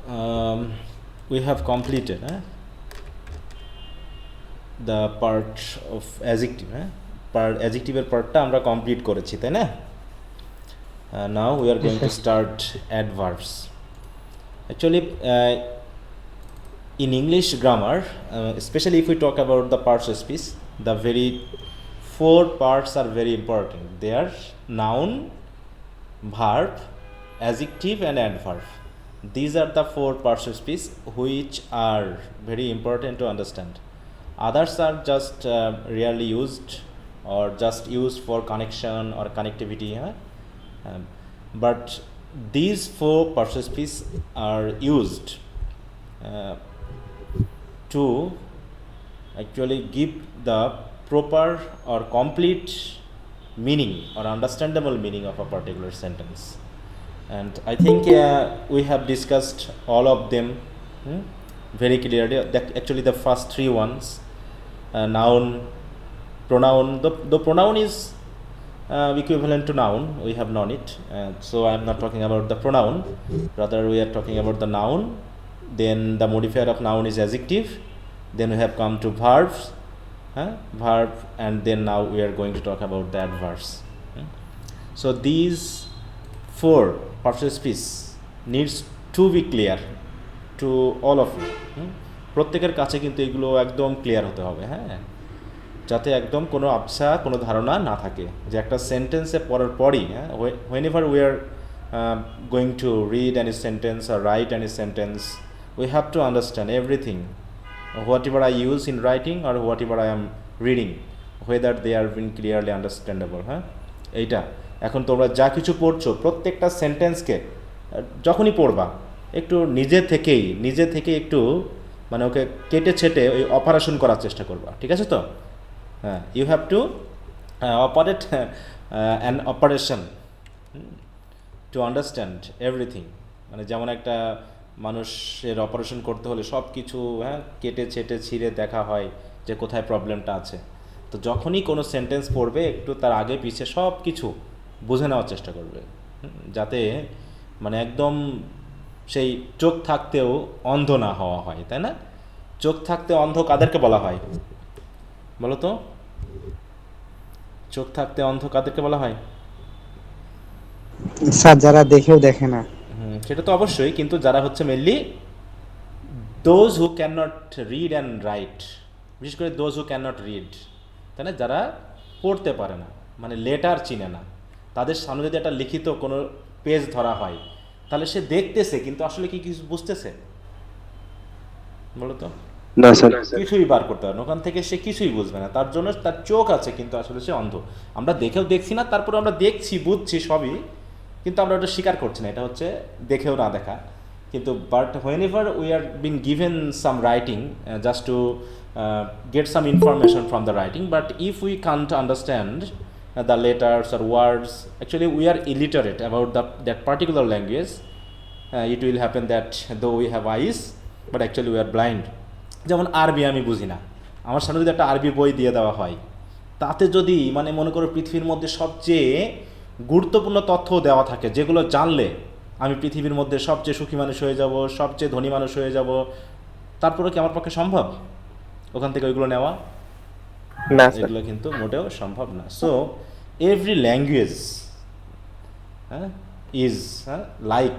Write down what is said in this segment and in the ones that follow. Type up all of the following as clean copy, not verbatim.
um, we have completed the part of adjective adjective পার্টটা আমরা complete করেছি তাই না now we are going to start adverbs actually in English grammar especially if we talk about the parts of speech the very four parts are very important they are noun verb adjective and adverb these are the four parts of speech which are very important to understand others are just rarely used or just used for connection or connectivity but these four parts of speech are used to actually give the proper or complete meaning or understandable meaning of a particular sentence and I think we have discussed all of them very clearly actually the first three ones noun pronoun the pronoun is equivalent to noun we have known it so I am not talking about the pronoun rather we are talking about the noun then the modifier of noun is adjective then we have come to verbs verb and then now we are going to talk about the adverbs so these four parts of speech needs to be clear to all of you প্রত্যেকের কাছে কিন্তু এগুলো একদম clear হতে হবে যাতে একদম কোনো আবছা কোনো ধারণা না থাকে যে একটা সেন্টেন্সে পড়ার পরই whenever we are going to read any sentence or write any sentence we have to understand everything whatever I use in writing or whatever I am reading whether they are being clearly understandable এইটা এখন তোমরা যা কিছু পড়ছো প্রত্যেকটা সেন্টেন্সকে যখনই পড়বা একটু নিজে থেকে একটু মানে ওকে কেটে ছেটে ওই অপারেশন করার চেষ্টা করবা ঠিক আছে তো you have to operate an operation to understand everything মানে যেমন একটা মানুষের অপারেশন করতে হলে সব কিছু কেটে ছেটে ছিঁড়ে দেখা হয় যে কোথায় প্রবলেমটা আছে তো যখনই কোনো সেন্টেন্স পড়বে একটু তার আগে পিছে সব কিছু বুঝে নেওয়ার চেষ্টা করবে যাতে মানে একদম সেই চোখ থাকতেও অন্ধ না হওয়া হয় তাই না চোখ থাকতে অন্ধ কাদেরকে বলা হয় বলো তো চোখ থাকতে অন্ধ কাদেরকে বলা হয় স্যার যারা দেখেও দেখে না সেটা তো অবশ্যই কিন্তু যারা হচ্ছে mainly those who can not read and right বিশেষ করে those who can not read তাই না যারা পড়তে পারে না মানে লেটার চিনে না তাদের সামনে যদি একটা লিখিত কোনো পেজ ধরা হয় তাহলে সে দেখতেছে কিন্তু আসলে কি কিছু বুঝতেছে বলো তো না স্যার কিছুই বার করতে পারে না ওখান থেকে সে কিছুই বুঝবে না তার জন্য তার চোখ আছে কিন্তু আসলে সে অন্ধ আমরা দেখেও দেখছি না তারপরে আমরা দেখছি বুঝছি সবই কিন্তু আমরা ওটা স্বীকার করছি না এটা হচ্ছে দেখেও না দেখা কিন্তু but whenever we are been given some writing just to get some information from the writing but if we can't understand the letters or words actually we are illiterate about that particular language it will happen that though we have eyes but actually we are blind যেমন আরবি আমি বুঝি না আমার সামনে যদি একটা আরবি বই দিয়ে দেওয়া হয় তাতে যদি মানে মনে করো পৃথিবীর মধ্যে সবচেয়ে গুরুত্বপূর্ণ তথ্য দেওয়া থাকে যেগুলো জানলে আমি পৃথিবীর মধ্যে সবচেয়ে সুখী মানুষ হয়ে যাব সবচেয়ে ধনী মানুষ হয়ে যাব তারপরে কি আমার পক্ষে সম্ভব ওখান থেকে ওইগুলো নেওয়া না এগুলো কিন্তু মোটেও সম্ভব না so every language is like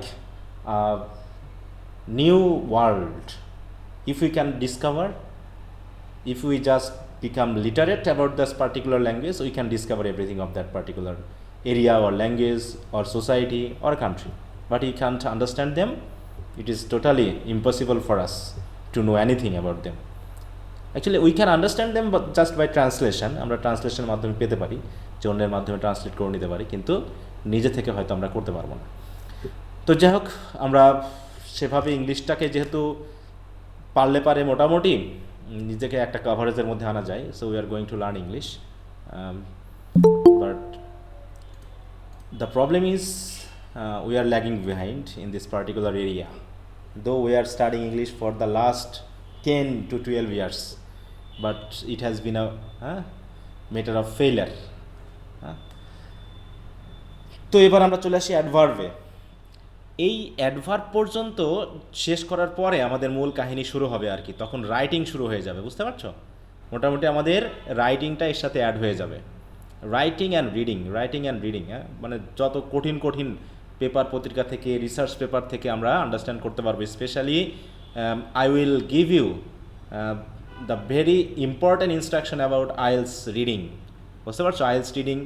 new world if we can discover if we just become literate about this particular language we can discover everything of that particular area or language or society or country but we can't understand them it is totally impossible for us to know anything about them actually we can understand them but just by translation আমরা ট্রান্সলেশনের মাধ্যমে পেতে পারি যে অন্যের মাধ্যমে translate করে নিতে পারি কিন্তু নিজে থেকে হয়তো আমরা করতে পারবো না তো যাই হোক আমরা সেভাবে ইংলিশটাকে যেহেতু পারলে পারে মোটামুটি নিজেকে একটা কভারেজের মধ্যে আনা যায় so we are going to learn English but the problem is we are lagging behind in this particular area though we are studying English for the last 10 to 12 years but it has been a matter of failure তো এবার আমরা চলে আসি অ্যাডভার্বে এই adverb পর্যন্ত শেষ করার পরে আমাদের মূল কাহিনী শুরু হবে আর কি, তখন রাইটিং শুরু হয়ে যাবে, বুঝতে পারছো? মোটামুটি আমাদের রাইটিংটা এর সাথে অ্যাড হয়ে যাবে। রাইটিং অ্যান্ড রিডিং, হ্যাঁ, মানে যত কঠিন কঠিন পেপার পত্রিকা থেকে, রিসার্চ পেপার থেকে আমরা আন্ডারস্ট্যান্ড করতে পারবো। Specially I will give you the very important instruction about IELTS reading, বুঝতে পারছো? আইএলস রিডিং,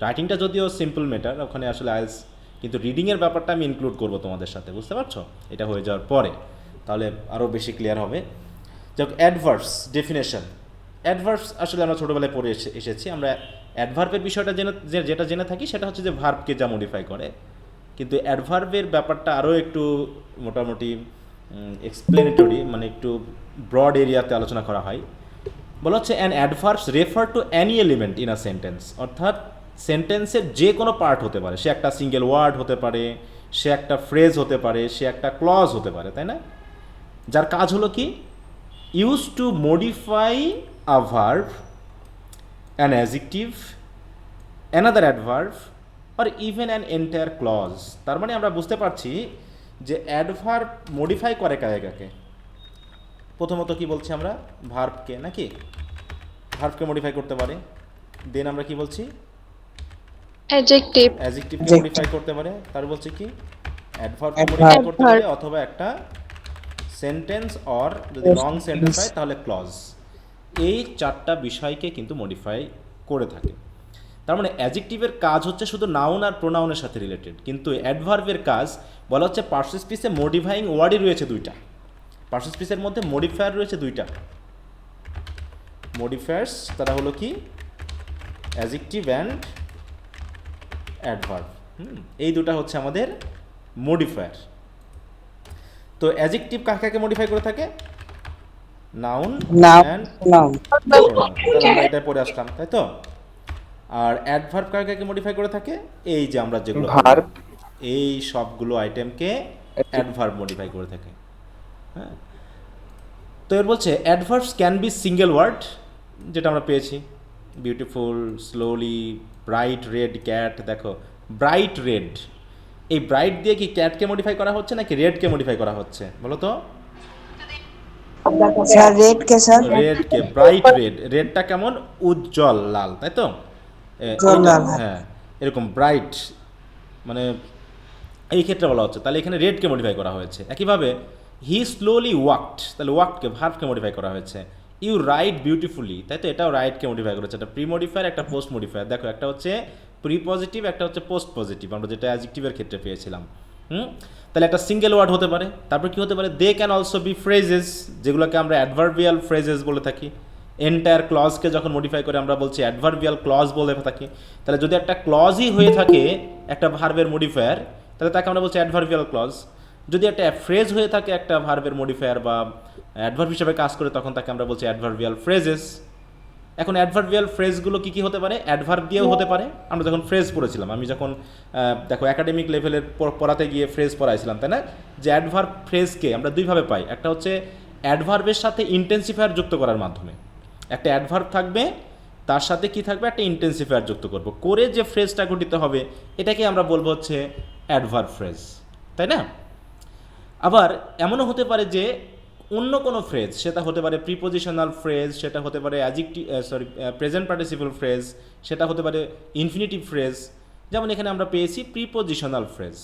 রাইটিংটা যদিও সিম্পল ম্যাটার, ওখানে আসলে আইএলস, কিন্তু রিডিংয়ের ব্যাপারটা আমি ইনক্লুড করবো তোমাদের সাথে, বুঝতে পারছো? এটা হয়ে যাওয়ার পরে তাহলে আরও বেশি ক্লিয়ার হবে। যাক, অ্যাডভার্বস ডেফিনেশন। অ্যাডভার্বস আসলে আমরা ছোটোবেলায় পড়ে এসেছি। আমরা অ্যাডভার্বের বিষয়টা যেটা জেনে থাকি সেটা হচ্ছে যে ভার্বকে যা মডিফাই করে, কিন্তু অ্যাডভার্বের ব্যাপারটা আরও একটু মোটামুটি এক্সপ্লেনেটরি, মানে একটু ব্রড এরিয়াতে আলোচনা করা হয়। বলা হচ্ছে an adverbs refer to any element in a sentence, অর্থাৎ সেন্টেন্সের যে কোনো পার্ট হতে পারে, সে একটা সিঙ্গেল ওয়ার্ড হতে পারে, সে একটা ফ্রেজ হতে পারে, সে একটা ক্লজ হতে পারে, তাই না? যার কাজ হলো কি, use to modify a verb, an adjective, another adverb, or even an entire clause. তার মানে আমরা বুঝতে পারছি যে অ্যাডভার্ব মডিফাই করে কাকে কাকে। প্রথমত কি বলছি আমরা? ভার্বকে, নাকি? ভার্বকে মডিফাই করতে পারে। দেন আমরা কি বলছি? অ্যাডজেক্টিভ, অ্যাডজেক্টিভকে মডিফাই করতে পারে। তার বলছি কি? অ্যাডভার্বকে মডিফাই করতে পারে, অথবা একটা সেন্টেন্স, অর যদি লং সেন্টেন্স হয় তাহলে ক্লজ। এই চারটা বিষয়কে কিন্তু মডিফাই করে থাকে। তার মানে অ্যাডজেক্টিভের কাজ হচ্ছে শুধু নাউন আর প্রোনাউনের সাথে রিলেটেড, কিন্তু অ্যাডভার্বের কাজ বলা হচ্ছে পার্সেস পিসে মডিফাইং ওয়ার্ডই রয়েছে দুইটা। পার্সেস পিসের মধ্যে মডিফায়ার রয়েছে দুইটা। মডিফায়ার্স তারা হলো কি? Adjective and adverb. এই দুটা হচ্ছে আমাদের মডিফায়ার। তো অ্যাডজেক্টিভ কাকে কাকে মডিফাই করে থাকে? Noun and pronoun. তাহলে আমরা এটা পড়ে আসলাম, তাই তো? আর অ্যাডভার্ব কাকে কাকে মডিফাই করে থাকে? এই যে আমরা যেগুলো ভার্ব, এই সবগুলো আইটেমকে অ্যাডভার্ব মডিফাই করে থাকে। হ্যাঁ, তো এর বলছে adverbs can be single word, যেটা আমরা পেয়েছি, beautiful, slowly, bright red cat. দেখো, ব্রাইট রেড, এই ব্রাইট দিয়ে কি ক্যাটকে মডিফাই করা হচ্ছে নাকি রেডকে মডিফাই করা হচ্ছে বলো তো? স্যার রেড কে স্যার রেডকে, ব্রাইট রেড। রেডটা কেমন? উজ্জ্বল লাল, তাই তো? উজ্জ্বল এইটা, লাল। হ্যাঁ, এরকম ব্রাইট, মানে এই ক্ষেত্রে বলা হচ্ছে। তাহলে এখানে রেডকে মডিফাই করা হয়েছে। একইভাবে হি স্লোলি ওয়াকড, তাহলে ওয়াকডকে, ভার্বকে মডিফাই করা হয়েছে। ইউ রাইট বিউটিফুলি, তাই তো? এটাও রাইটকে মডিফাই করেছে। একটা প্রি মডিফায়ার, একটা পোস্ট মডিফায়ার। দেখো, একটা হচ্ছে প্রি পজিটিভ, একটা হচ্ছে পোস্ট পজিটিভ, আমরা যেটা অ্যাডজেক্টিভের ক্ষেত্রে পেয়েছিলাম। তাহলে একটা সিঙ্গেল ওয়ার্ড হতে পারে। তারপর কি হতে পারে? They can also be phrases, যেগুলোকে আমরা অ্যাডভার্বিয়াল ফ্রেজেস বলে থাকি। এন্টায়ার ক্লজকে যখন মডিফাই করে আমরা বলছি অ্যাডভার্বিয়াল ক্লজ বলে থাকি। তাহলে যদি একটা ক্লজই হয়ে থাকে একটা ভার্বের মডিফায়ার, তাহলে তাকে আমরা বলছি অ্যাডভার্বিয়াল ক্লজ। যদি একটা ফ্রেজ হয়ে থাকে একটা ভার্বের মডিফায়ার বা অ্যাডভার্ব হিসেবে কাজ করে, তখন তাকে আমরা বলছি অ্যাডভার্বিয়াল ফ্রেজেস। এখন অ্যাডভার্বিয়াল ফ্রেজগুলো কী কী হতে পারে? অ্যাডভার্ব দিয়েও হতে পারে। আমরা যখন ফ্রেজ পড়েছিলাম, আমি যখন দেখো একাডেমিক লেভেলের পড়াতে গিয়ে ফ্রেজ পড়াইছিলাম, তাই না? যে অ্যাডভার্ব ফ্রেজকে আমরা দুইভাবে পাই। একটা হচ্ছে অ্যাডভার্বের সাথে ইন্টেন্সিফায়ার যুক্ত করার মাধ্যমে। একটা অ্যাডভার্ব থাকবে, তার সাথে কি থাকবে? একটা ইন্টেন্সিফায়ার যুক্ত করব করে যে ফ্রেজটা গঠিত হবে, এটাকে আমরা বলবো হচ্ছে অ্যাডভার্ব ফ্রেজ, তাই না? আবার এমনও হতে পারে যে অন্য কোনো ফ্রেজ, সেটা হতে পারে প্রিপোজিশনাল ফ্রেজ, সেটা হতে পারে অ্যাডজেক্টিভ, প্রেজেন্ট পার্টিসিপল ফ্রেজ, সেটা হতে পারে ইনফিনিটিভ ফ্রেজ। যেমন এখানে আমরা পেয়েছি প্রিপোজিশনাল ফ্রেজ।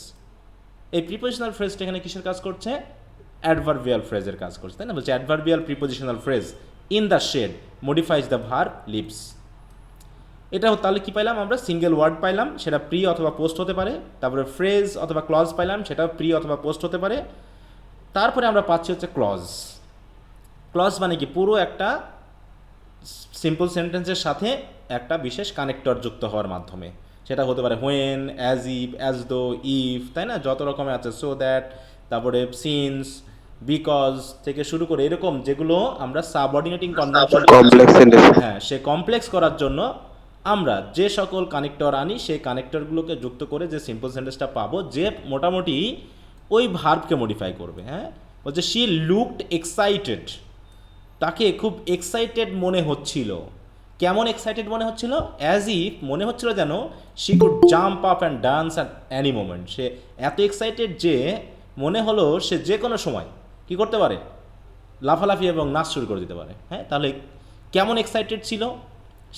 এই প্রিপোজিশনাল ফ্রেজটা এখানে কিসের কাজ করছে? অ্যাডভার্বিয়াল ফ্রেজের কাজ করছে, তাই না? বলছে adverbial prepositional phrase in the shade modifies the verb lives. এটা তাহলে কি পাইলাম আমরা? সিঙ্গেল ওয়ার্ড পাইলাম, সেটা প্রি অথবা পোস্ট হতে পারে। তারপরে ফ্রেজ অথবা ক্লজ পাইলাম, সেটাও প্রি অথবা পোস্ট হতে পারে। তারপরে আমরা পাচ্ছি হচ্ছে ক্লজ। ক্লজ মানে কি? পুরো একটা সিম্পল সেন্টেন্সের সাথে একটা বিশেষ কানেক্টর যুক্ত হওয়ার মাধ্যমে। সেটা হতে পারে when, as if, as though, if, তাই না? যত রকমের আছে, সো দ্যাট, তারপরে সিন্স, বিকজ থেকে শুরু করে এরকম যেগুলো আমরা সাবঅর্ডিনেটিং কনজাংশন, কমপ্লেক্স সেন্টেন্স। হ্যাঁ, সে কমপ্লেক্স করার জন্য আমরা যে সকল কানেক্টর আনি, সেই কানেক্টরগুলোকে যুক্ত করে যে সিম্পল সেন্টেন্সটা পাবো, যে মোটামুটি ওই ভার্বকে মডিফাই করবে। হ্যাঁ, বলছে শি লুকড এক্সাইটেড, তাকে খুব এক্সাইটেড মনে হচ্ছিল। কেমন এক্সাইটেড মনে হচ্ছিল? অ্যাজ ইফ মনে হচ্ছিল যেন she could jump up and dance at any moment. সে এত এক্সাইটেড যে মনে হলো সে যে কোনো সময় কী করতে পারে, লাফালাফি এবং নাচ শুরু করে দিতে পারে। হ্যাঁ, তাহলে কেমন এক্সাইটেড ছিল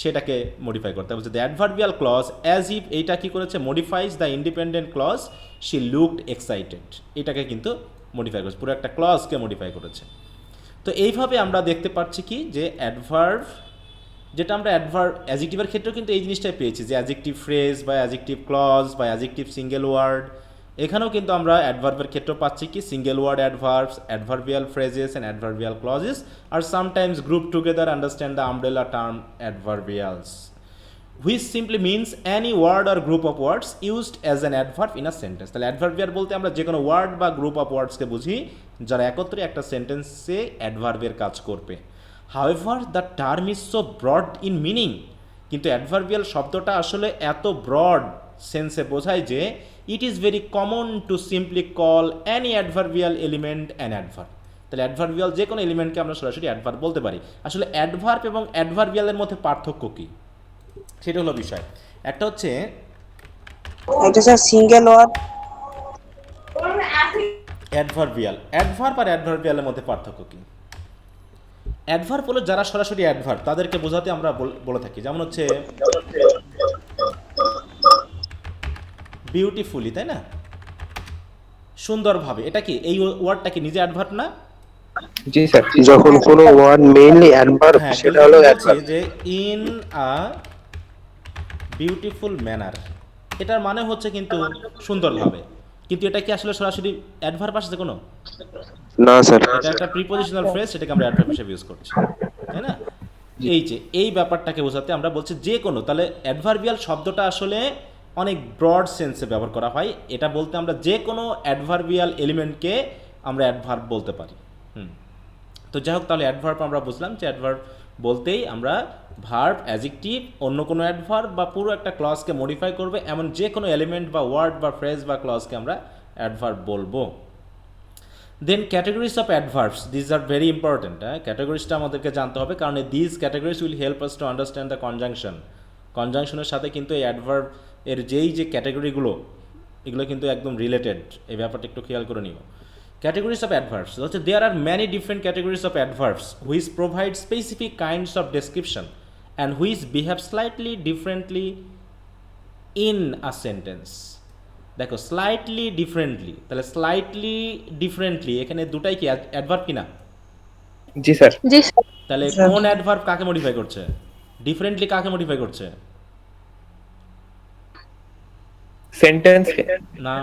সেটাকে মডিফাই করতে হবে। The adverbial clause as if এইটা কী করেছে, modifies the independent clause she looked excited, এটাকে কিন্তু মডিফাই করেছে, পুরো একটা ক্লজকে মডিফাই করেছে। তো এইভাবে আমরা দেখতে পাচ্ছি কি যে অ্যাডভার্ব, যেটা আমরা অ্যাডজেক্টিভের ক্ষেত্রেও কিন্তু এই জিনিসটাই পেয়েছি যে অ্যাডজেক্টিভ ফ্রেজ বা অ্যাডজেক্টিভ ক্লজ বা অ্যাডজেক্টিভ সিঙ্গেল ওয়ার্ড, এখানেও কিন্তু আমরা অ্যাডভার্বের ক্ষেত্রেও পাচ্ছি কি single word adverbs, adverbial phrases and adverbial clauses are sometimes group together understand the umbrella term adverbials, which simply means any word or group of words used as an adverb in a sentence. তাহলে adverbial বলতে আমরা যে কোনো word বা group of ওয়ার্ডসকে বুঝি যারা একত্রে একটা সেন্টেন্সে অ্যাডভার্বের কাজ করবে। However the term is so broad in meaning, কিন্তু অ্যাডভার্বিয়াল শব্দটা আসলে এত ব্রড সেন্সে বোঝায় যে it is very common to simply call any adverbial element an adverb. তাহলে অ্যাডভার্বিয়াল যে কোনো এলিমেন্টকে আমরা সরাসরি অ্যাডভার্ব বলতে পারি। আসলে অ্যাডভার্ব এবং অ্যাডভার্বিয়ালের মধ্যে পার্থক্য কী সেটা হলো বিষয়। একটা হচ্ছে এটা sir single word, adverbial. Adverb আর অ্যাডভার্বিয়ালের মধ্যে পার্থক্য কী? অ্যাডভার্ব হলো যারা সরাসরি অ্যাডভার্ব তাদেরকে বোঝাতে আমরা বলে থাকি, যেমন হচ্ছে বিউটিফুলি, তাই না, সুন্দরভাবে, এটা কি এই ওয়ার্ডটা কি নিজে অ্যাডভার্ব না? জি স্যার, যখন কোনো ওয়ার্ড মেইনলি অ্যাডভার্ব হ্যাঁ, সেটা হলো বলছি অ্যাডভার্ব। যে ইন আ বিউটিফুল ম্যানার, এটার মানে হচ্ছে কিন্তু সুন্দরভাবে, কিন্তু এটা কি আসলে সরাসরি অ্যাডভার্ব আসছে কোনো? না স্যার। এটা একটা প্রিপোজিশনাল ফ্রেজ, সেটাকে আমরা অ্যাডভার্ব হিসেবে ইউজ করছি, তাই না? এই যে এই ব্যাপারটাকে বোঝাতে আমরা বলছি যে কোনো, তাহলে অ্যাডভার্বিয়াল শব্দটা আসলে অনেক ব্রড সেন্সে ব্যবহার করা হয়। এটা বলতে আমরা যে কোনো অ্যাডভার্বিয়াল এলিমেন্টকে আমরা অ্যাডভার্ব বলতে পারি। তো যাই হোক, তাহলে অ্যাডভার্ব আমরা বুঝলাম যে অ্যাডভার্ব বলতেই আমরা ভার্ব, অ্যাডজেক্টিভ, অন্য কোনো অ্যাডভার্ব বা পুরো একটা ক্লজকে মডিফাই করবে এমন যে কোনো এলিমেন্ট বা ওয়ার্ড বা ফ্রেজ বা ক্লজকে আমরা অ্যাডভার্ব বলবো। Then categories of adverbs, these are very important. ক্যাটাগরিজটা আমাদেরকে জানতে হবে, কারণ these categories will help us to understand the conjunction. কনজাংশনের সাথে কিন্তু এই অ্যাডভার্ব এর যে ক্যাটাগরিগুলো, এগুলো কিন্তু একদম রিলেটেড, এই ব্যাপারটা একটু খেয়াল করে নিও। Categories of adverbs. There are many different categories of adverbs which provide specific kinds of description and which behave slightly differently in a sentence. দেখো স্লাইটলি ডিফারেন্টলি, তাহলে স্লাইটলি ডিফারেন্টলি এখানে দুটাই কি অ্যাডভার্ব কিনা? জি স্যার। জি স্যার। তাহলে কোন adverb কাকে modify করছে? ডিফারেন্টলি কাকে মডিফাই করছে? সেন্টেন্স না,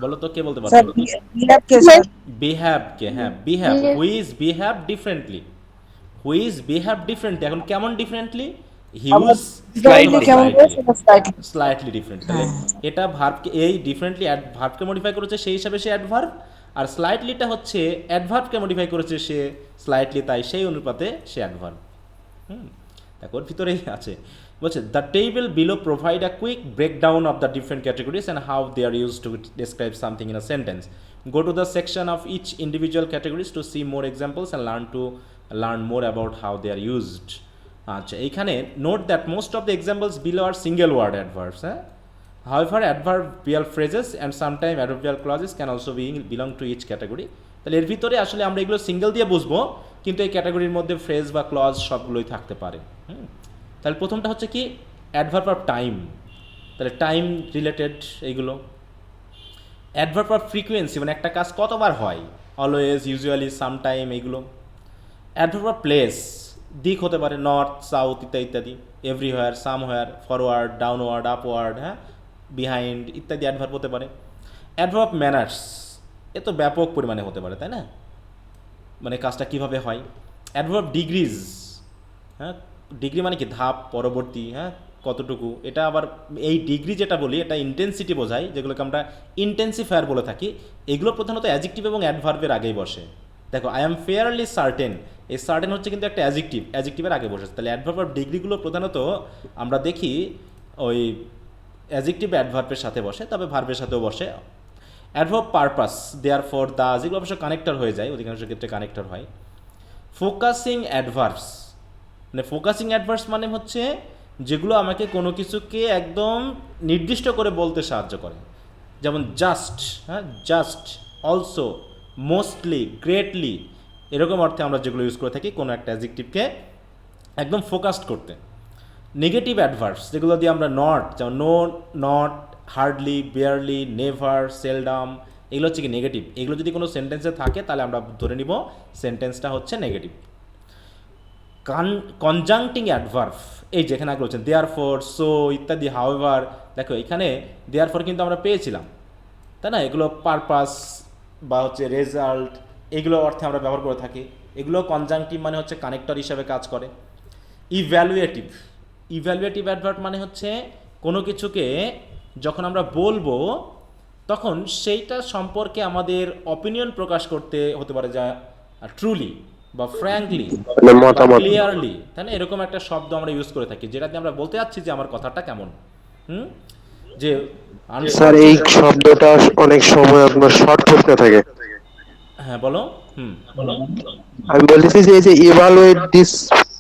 বলো তো কে বলতে স্যার পারবে? বিহেভ কে স্যার, বিহেভ কে, হ্যাঁ behave, which behave differently, which behave differently. এখন কেমন ডিফারেন্টলি? হিউজ স্লাইটলি কেমন করে সেটা স্লাইটলি। Slightly different. তাহলে এটা ভার্বকে, এই ডিফারেন্টলি ভার্বকে মডিফাই করেছে সেই হিসাবে সে অ্যাডভার্ব, আর স্লাইটলিটা হচ্ছে অ্যাডভার্বকে মডিফাই করেছে সে স্লাইটলি, তাই সেই অনুপাতে সে অ্যাডভার্ব। দেখো ওর ভিতরেই আছে, বলছে the table below provide a quick breakdown of the different categories and how they are use to describe something in a sentence. Go to the section of each individual categories to see more examples and learn more about how they are used. আচ্ছা, এইখানে note that most of the examples below are single word adverbs. However, adverbial phrases and sometimes adverbial clauses can also belong to each category. তাহলে এর ভিতরে আসলে আমরা এগুলো single দিয়ে বুঝবো, কিন্তু এই ক্যাটাগরির মধ্যে ফ্রেজ বা ক্লজ সবগুলোই থাকতে পারে। তাহলে প্রথমটা হচ্ছে কি অ্যাডভার্ব অফ টাইম, তাহলে টাইম রিলেটেড এইগুলো। অ্যাডভার্ব অফ ফ্রিকোয়েন্সি, মানে একটা কাজ কতবার হয়, অলওয়েজ, ইউজুয়ালি, সামটাইম, এইগুলো। অ্যাডভার্ব অফ প্লেস, দিক হতে পারে নর্থ, সাউথ ইত্যাদি ইত্যাদি। Everywhere, somewhere, forward, downward, upward, হ্যাঁ, বিহাইন্ড ইত্যাদি অ্যাডভার্ব হতে পারে। অ্যাডভার্ব অফ ম্যানার্স, এ তো ব্যাপক পরিমাণে হতে পারে, তাই না, মানে কাজটা কীভাবে হয়। অ্যাডভার্ব ডিগ্রিজ, হ্যাঁ, ডিগ্রি মানে কি ধাপ, পরবর্তী, হ্যাঁ, কতটুকু। এটা আবার এই ডিগ্রি যেটা বলি এটা ইন্টেন্সিটি বোঝায়, যেগুলোকে আমরা ইন্টেন্সিফায়ার বলে থাকি। এগুলো প্রধানত অ্যাডজেক্টিভ এবং অ্যাডভার্বের আগেই বসে। দেখো আই এম ফেয়ারলি সার্টেন, এই সার্টেন হচ্ছে কিন্তু একটা অ্যাডজেক্টিভের আগে বসে। তাহলে অ্যাডভার্ব অফ ডিগ্রিগুলো প্রধানত আমরা দেখি ওই অ্যাডজেক্টিভ অ্যাডভার্বের সাথে বসে, তবে ভার্বের সাথেও বসে। অ্যাডভার্ব পারপাস, দেয়ার ফর, দা, যেগুলো অবশ্য কানেক্টর হয়ে যায়, অধিকাংশ ক্ষেত্রে কানেক্টর হয়। ফোকাসিং অ্যাডভার্বস, মানে ফোকাসিং অ্যাডভার্বস মানে হচ্ছে যেগুলো আমাকে কোনো কিছুকে একদম নির্দিষ্ট করে বলতে সাহায্য করে, যেমন জাস্ট, হ্যাঁ, জাস্ট, অলসো, মোস্টলি, গ্রেটলি, এরকম অর্থে আমরা যেগুলো ইউজ করে থাকি কোনো একটা অ্যাডজেক্টিভকে একদম ফোকাসড করতে। নেগেটিভ অ্যাডভার্বস যেগুলো দিয়ে আমরা নট, যেমন no, not, hardly, barely, never, seldom, এগুলো হচ্ছে কি নেগেটিভ। এগুলো যদি কোনো সেন্টেন্সে থাকে তাহলে আমরা ধরে নিব সেন্টেন্সটা হচ্ছে নেগেটিভ। কনজাংটিং অ্যাডভার্ব, এই যেখানে আগে বলছেন দেয়ার ফর, সো ইত্যাদি, হাউএভার, দেখো এখানে দেয়ার ফর কিন্তু আমরা পেয়েছিলাম, তাই না? এগুলো পারপাস বা হচ্ছে রেজাল্ট, এগুলো অর্থে আমরা ব্যবহার করে থাকি। এগুলো কনজাংটিভ মানে হচ্ছে কানেক্টর হিসাবে কাজ করে। ইভ্যালুয়েটিভ, ইভ্যালুয়েটিভ অ্যাডভার্ব মানে হচ্ছে কোনো কিছুকে যখন আমরা বলবো তখন সেইটা সম্পর্কে আমাদের অপিনিয়ন প্রকাশ করতে হতে পারে, যা ট্রুলি বা ফ্র্যাঙ্কলি মানে বা মতামত। ক্লিয়ারলি, তাই না? এরকম একটা শব্দ আমরা ইউজ করে থাকি যেটাতে আমরা বলতে চাচ্ছি যে আমার কথাটা কেমন, যে স্যার এই আনফর্চুনেট। শব্দটা অনেক সময় আপনার শর্ট প্রশ্ন থাকে। হ্যাঁ বলো। আমি বলতেছি যে এই যে ইভালুয়েট দিস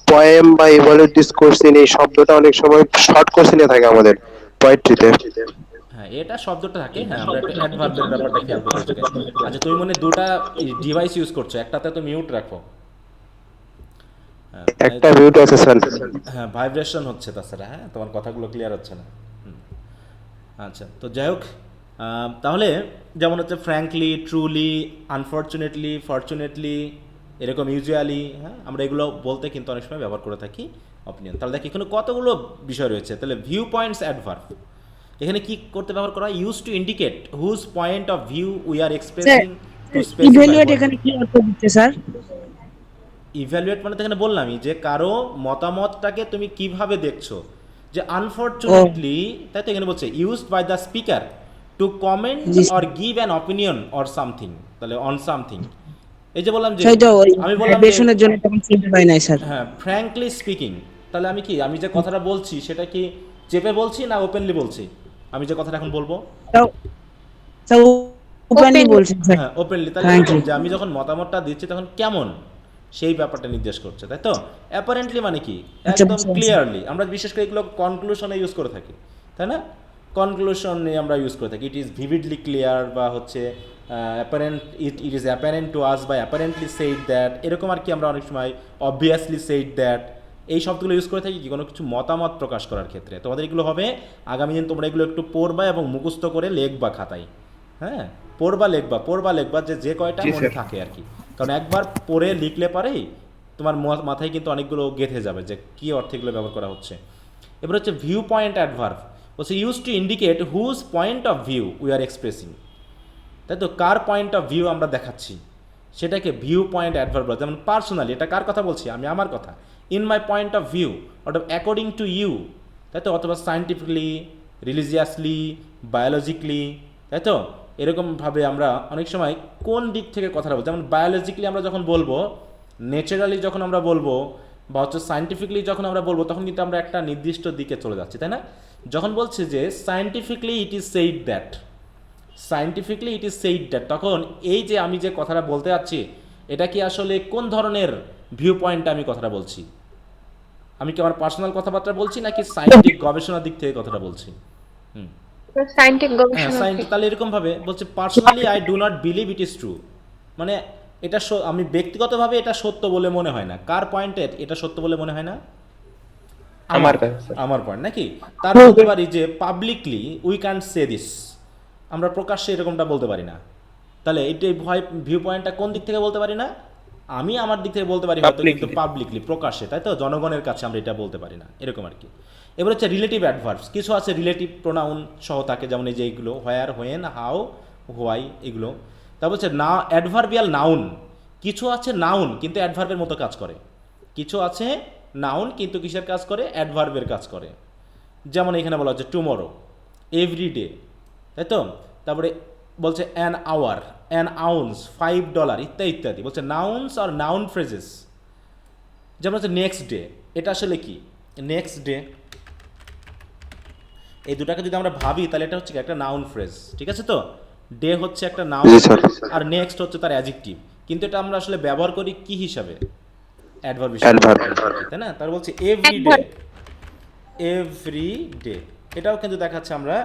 পোয়েম বা ইভালুয়েট দিস কোশ্চেন, এই শব্দটা অনেক সময় শর্ট কোশ্চেনে থাকে আমাদের পোয়েট্রিতে। হ্যাঁ এটা শব্দটা থাকে, হ্যাঁ আমরা একটা অ্যাডভার্বের ব্যাপারটা খেয়াল করতে চাই। আচ্ছা তুমি মনে হয় দুটা ডিভাইস ইউজ করছো, একটাতে তো মিউট রাখো। হ্যাঁ একটা মিউট আছে স্যার। হ্যাঁ ভাইব্রেশন হচ্ছে তাছাড়া, হ্যাঁ তোমার কথাগুলো ক্লিয়ার হচ্ছে না। আচ্ছা তো যাই হোক, তাহলে যেমন হচ্ছে ফ্র্যাঙ্কলি, ট্রুলি, আনফর্চুনেটলি, ফর্চুনেটলি, এরকম ইউজুয়ালি, হ্যাঁ আমরা এগুলো বলতে কিন্তু অনেক সময় ব্যবহার করে থাকি অপিনিয়ন। তাহলে দেখি এখানে কতগুলো বিষয় রয়েছে। তাহলে ভিউ পয়েন্টস অ্যাডভার্ব, এখানে কি করতে ব্যবহার করা হয়? Use to indicate whose point of view we are sir expressing to specify evaluate what. এখানে কি অর্থ দিচ্ছে স্যার? ইভ্যালুয়েট মানে তো এখানে বললামই যে কারো মতামতটাকে তুমি কিভাবে দেখছো, যে ও আনফর্চুনেটলি, তাই তো এখানে বলছে used by the speaker to comment জি or sir. Give an opinion or something, তাহলে অন সামথিং। এই যে বললাম যে, সেই তো ওই আমি বললাম যে, ভাইব্রেশনের জন্য তখন শুনতে পাই নাই স্যার। হ্যাঁ ফ্র্যাঙ্কলি স্পিকিং, তাহলে আমি কি, আমি যে কথাটা বলছি সেটা কি চেপে বলছি না ওপেনলি বলছি? আমি যে কথাটা এখন বলবো, তাও স্যার ওপেনলি Open. বলছেন স্যার। হ্যাঁ ওপেনলি, তাহলে এরকম ফ্র্যাঙ্কলি। যে আমি যখন মতামতটা দিচ্ছি তখন কেমন, সেই ব্যাপারটা নির্দেশ করছে, তাই তো? অ্যাপারেন্টলি মানে কি, আচ্ছা একদম বুঝতে পারছি। ক্লিয়ারলি। আমরা বিশেষ করে এগুলো কনক্লুশনে ইউজ করে থাকি, তাই না? কনক্লুশনে আমরা ইউজ করে থাকি, ইট ইজ ভিভিডলি ক্লিয়ার, বা হচ্ছে apparent, it is apparent to us বা অ্যাপারেন্টলি সেইড দ্যাট, এরকম আর কি। আমরা অনেক সময় অবভিয়াসলি সেইড দ্যাট, এই শব্দগুলো ইউজ করে থাকি কি কোনো কিছু মতামত প্রকাশ করার ক্ষেত্রে। তোমাদের এগুলো হবে আগামী দিন, তোমরা এগুলো একটু পড়বা এবং মুখস্থ করে লিখবা খাতায়, হ্যাঁ পড়বা লিখবা, যে যে কয়টা মনে থাকে আর কি। কারণ একবার পড়ে লিখলে পারেই তোমার মাথায় কিন্তু অনেকগুলো গেঁথে যাবে যে কী অর্থে এগুলো ব্যবহার করা হচ্ছে। এবার হচ্ছে ভিউ পয়েন্ট অ্যাডভার্ব, বলছে use to indicate whose point of view we are expressing, তাই তো? কার পয়েন্ট অফ ভিউ আমরা দেখাচ্ছি সেটাকে ভিউ পয়েন্ট অ্যাডভার্ব বলে। যেমন পার্সোনালি, এটা কার কথা বলছি? আমি আমার কথা। In my point of view, অর্থাৎ অ্যাকর্ডিং টু ইউ, তাই তো? অথবা সায়েন্টিফিকলি, রিলিজিয়াসলি, বায়োলজিক্যালি, তাই তো? এরকমভাবে আমরা অনেক সময় কোন দিক থেকে কথাটা বলবো, যেমন বায়োলজিক্যালি আমরা যখন বলবো, ন্যাচারালি যখন আমরা বলবো, বা হচ্ছে সায়েন্টিফিকলি যখন আমরা বলবো, তখন কিন্তু আমরা একটা নির্দিষ্ট দিকে চলে যাচ্ছি, তাই না? যখন বলছে যে scientifically it is said that, scientifically it is said that, তখন এই যে আমি যে কথাটা বলতে যাচ্ছি, এটা কি আসলে কোন ধরনের ভিউ পয়েন্টে আমি কথাটা বলছি? আমি কি আমার পার্সোনাল কথাবার্তা বলছি নাকি সায়েন্টিফিক গবেষণার দিক থেকে কথাটা বলছি? হুম, সায়েন্টিফিক হ্যাঁ গবেষণা সায়েন্টিফিক। থেকে। তাহলে এরকমভাবে বলছে personally I do not believe it is true, মানে এটা আমি ব্যক্তিগতভাবে এটা সত্য বলে মনে হয় না। কার পয়েন্টে এটা সত্য বলে মনে হয় না? আমার আমার পয়েন্ট নাকি? তার বলতে পারি যে publicly we can't say this, আমরা প্রকাশ্যে এরকমটা বলতে পারি না। তাহলে এইটাই ভয়, ভিউ পয়েন্টটা কোন দিক থেকে বলতে পারি না? আমি আমার দিক থেকে বলতে পারি হয়তো, কিন্তু পাবলিকলি, প্রকাশ্যে, তাই তো? জনগণের কাছে আমরা এটা বলতে পারি না, এরকম আর কি। এবার হচ্ছে রিলেটিভ অ্যাডভার্বস, কিছু আছে রিলেটিভ প্রোনাউন সহ থাকে, যেমন এই যে এইগুলো হোয়ার, হোয়েন, হাউ, হোয়াই, এগুলো। তারপর হচ্ছে না অ্যাডভার্বিয়াল নাউন, কিছু আছে নাউন কিন্তু অ্যাডভার্বের মতো কাজ করে, কিছু আছে নাউন কিন্তু কিসের কাজ করে? অ্যাডভার্বের কাজ করে। যেমন এখানে বলা হচ্ছে টুমরো, এভরিডে, তাই তো? তারপরে বলছে অ্যান আওয়ার, অ্যান আউন্স, $5, ইত্যাদি ইত্যাদি। বলছে নাউন্স আর নাউন ফ্রেজেস, যেমন হচ্ছে নেক্সট ডে, এটা আসলে কি? নেক্সট ডে, এই দুটাকে যদি আমরা ভাবি তাহলে এটা হচ্ছে কি একটা নাউন ফ্রেজ, ঠিক আছে তো? ডে হচ্ছে একটা নাউন, জি স্যার। আর নেক্সট হচ্ছে তার অ্যাডজেক্টিভ, কিন্তু এটা আমরা আসলে ব্যবহার করি কি হিসাবে? অ্যাডভার্ব হিসাবে Adverb. ব্যবহার করে থাকি, তাই না? তার বলছে এভরিডে, Adverb. এভরিডে এটাও কিন্তু দেখাচ্ছে আমরা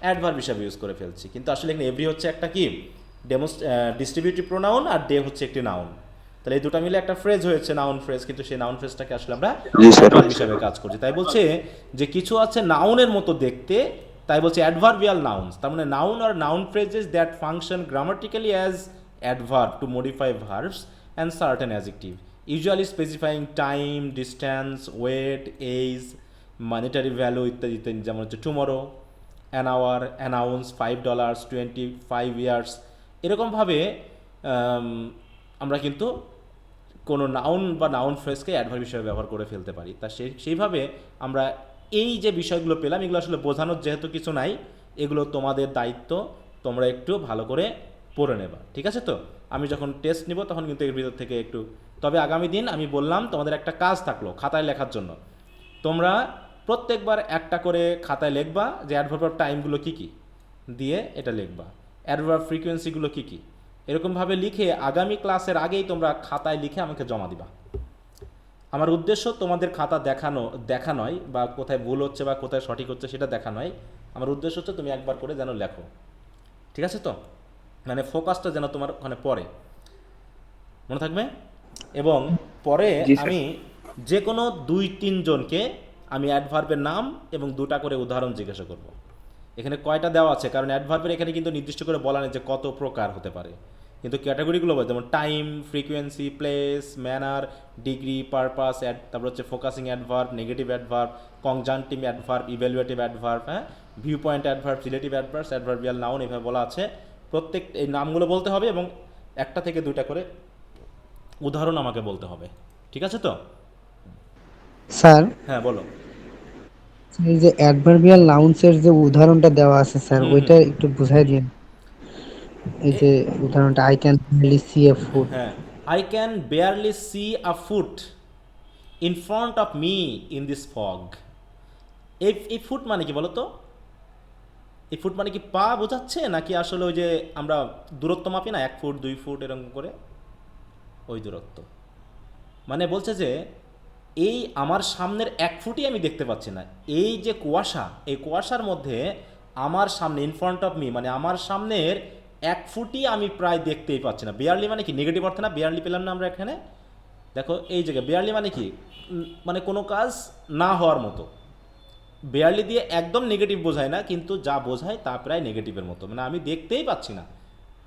অ্যাডভার্ব হিসাবে ইউজ করে ফেলছি, কিন্তু আসলে এখানে এভরি হচ্ছে একটা কি ডিস্ট্রিবিউটিভ প্রোনাউন, আর ডে হচ্ছে একটি নাউন। তাহলে এই দুটো মিলে একটা ফ্রেজ হয়েছে, নাউন ফ্রেজ, কিন্তু সেই নাউন ফ্রেজটাকে আসলে আমরা জি স্যার। অ্যাডভার্ব হিসাবে কাজ করছি। তাই বলছে যে কিছু আছে নাউনের মতো দেখতে, তাই বলছে অ্যাডভার্বিয়াল নাউন্স, তার মানে নাউন আর noun phrases that function grammatically as adverb to modify verbs and certain adjective, usually specifying time, distance, weight, age, monetary value ইত্যাদি ইত্যাদি, যেমন হচ্ছে tomorrow, an hour, announce, $5, 25 years. এরকমভাবে আমরা কিন্তু কোনো নাউন বা নাউন ফ্রেজকে অ্যাডভার্ব হিসেবে ব্যবহার করে ফেলতে পারি। তা সেইভাবে আমরা এই যে বিষয়গুলো পেলাম, এগুলো আসলে বোঝানোর যেহেতু কিছু নাই, এগুলো তোমাদের দায়িত্ব, তোমরা একটু ভালো করে পড়ে নেবা, ঠিক আছে? তো আমি যখন টেস্ট নিব তখন কিন্তু এর ভিতর থেকে একটু, তবে আগামী দিন আমি বললাম তোমাদের একটা কাজ থাকলো খাতায় লেখার জন্য। তোমরা প্রত্যেকবার একটা করে খাতায় লিখবা যে অ্যাডভার্ব টাইমগুলো কী কী, দিয়ে এটা লিখবা, অ্যাডভার্ব ফ্রিকোয়েন্সিগুলো কী কী, এরকমভাবে লিখে আগামী ক্লাসের আগেই তোমরা খাতায় লিখে আমাকে জমা দিবা। আমার উদ্দেশ্য তোমাদের খাতা দেখা নয়, বা কোথায় ভুল হচ্ছে বা কোথায় সঠিক হচ্ছে সেটা দেখা নয়। আমার উদ্দেশ্য হচ্ছে তুমি একবার করে যেন লেখো, ঠিক আছে? তো মানে ফোকাসটা যেন তোমার ওখানে পড়ে, মনে থাকবে। এবং পরে জি স্যার। আমি যে কোনো 2-3 জনকে আমি অ্যাডভার্বের নাম এবং 2টা করে উদাহরণ জিজ্ঞাসা করব। এখানে কয়টা দেওয়া আছে, কারণ অ্যাডভার্বের এখানে কিন্তু নির্দিষ্ট করে বলা নেই যে কত প্রকার হতে পারে, কিন্তু ক্যাটাগরিগুলো বলে, যেমন time, frequency, place, manner, degree, purpose, তারপর হচ্ছে focusing adverb, negative adverb, conjunctive adverb, evaluative adverb, হ্যাঁ, view point adverb, relative adverbs, adverbial noun, এভাবে বলা আছে। প্রত্যেক এই নামগুলো বলতে হবে এবং 1টা থেকে 2টা করে উদাহরণ আমাকে বলতে হবে, ঠিক আছে? তো স্যার, হ্যাঁ বলো। এই যে অ্যাডভার্বিয়াল নাউন্সের যে উদাহরণটা দেওয়া আছে স্যার, হুম হুম। ওইটা একটু বুঝাই দিন। এই যে উদাহরণটা, I can barely see a foot. হ্যাঁ, I can barely C a foot in front of me in this fog. এই ফুট মানে কি বলো তো? এই ফুট মানে কি পা বোঝাচ্ছে, নাকি আসলে ওই যে আমরা দূরত্ব মাপি না, 1 ফুট 2 ফুট এরকম করে, ওই দূরত্ব? মানে বলছে যে এই আমার সামনের 1 ফুটই আমি দেখতে পাচ্ছি না, এই যে কুয়াশা, এই কুয়াশার মধ্যে আমার সামনে, ইন ফ্রন্ট অফ মি মানে আমার সামনের 1 ফুটই আমি প্রায় দেখতেই পাচ্ছি না। বিয়ারলি মানে কি নেগেটিভ অর্থে না, বিয়ারলি পেলাম না আমরা এখানে, দেখো এই জায়গায় বিয়ারলি মানে কি, মানে কোনো কাজ না হওয়ার মতো। বেয়ারলি দিয়ে একদম নেগেটিভ বোঝায় না, কিন্তু যা বোঝায় তা প্রায় নেগেটিভের মতো, মানে আমি দেখতেই পাচ্ছি না।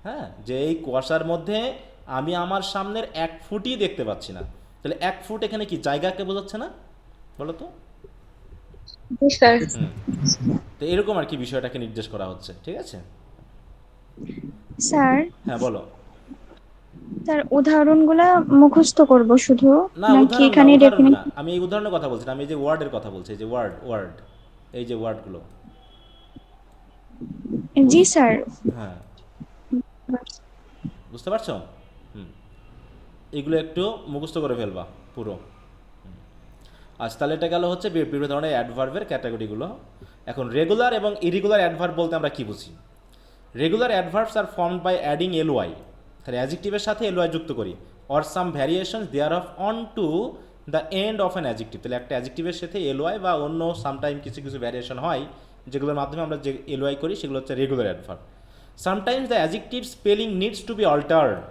হ্যাঁ, যে এই কুয়াশার মধ্যে আমি আমার সামনের 1 ফুটই দেখতে পাচ্ছি না। তাহলে 1 ফুট এখানে কি জায়গাকে বোঝাচ্ছে না, বলো তো? জি স্যার। হুম, তো এরকম আর কি বিষয়টাকে নির্দেশ করা হচ্ছে, ঠিক আছে? স্যার, হ্যাঁ বলো। স্যার উদাহরণগুলা মুখস্থ করব শুধু, না নাকি উদাহরণ না, এখানে উদাহরণ না, ডেফিনেশন? আমি এই উদাহরণের কথা বলছি না, আমি এই যে ওয়ার্ডের কথা বলছি, এই যে ওয়ার্ড ওয়ার্ড, এই যে ওয়ার্ডগুলো। জি স্যার। হ্যাঁ, বুঝতে পারছো? হুম, এগুলো একটু মুখস্থ করে ফেলবা পুরো। আচ্ছা, তাহলে এটা গেল হচ্ছে বিভিন্ন ধরনের অ্যাডভার্বের ক্যাটাগরিগুলো। এখন রেগুলার এবং ইরেগুলার অ্যাডভার্ব বলতে আমরা কি বুঝি? Regular adverbs are formed by adding L Y, তাহলে অ্যাডজেক্টিভের সাথে এলওয়াই যুক্ত করি, or some variations there of on to the end of an adjective. তাহলে একটা অ্যাডজেক্টিভের সাথে এলওয়াই বা অন্য সামটাইম কিছু কিছু ভ্যারিয়েশন হয়, যেগুলোর মাধ্যমে আমরা যে এলওয়াই করি সেগুলো হচ্ছে regular adverb. Sometimes the adjective spelling needs to be altered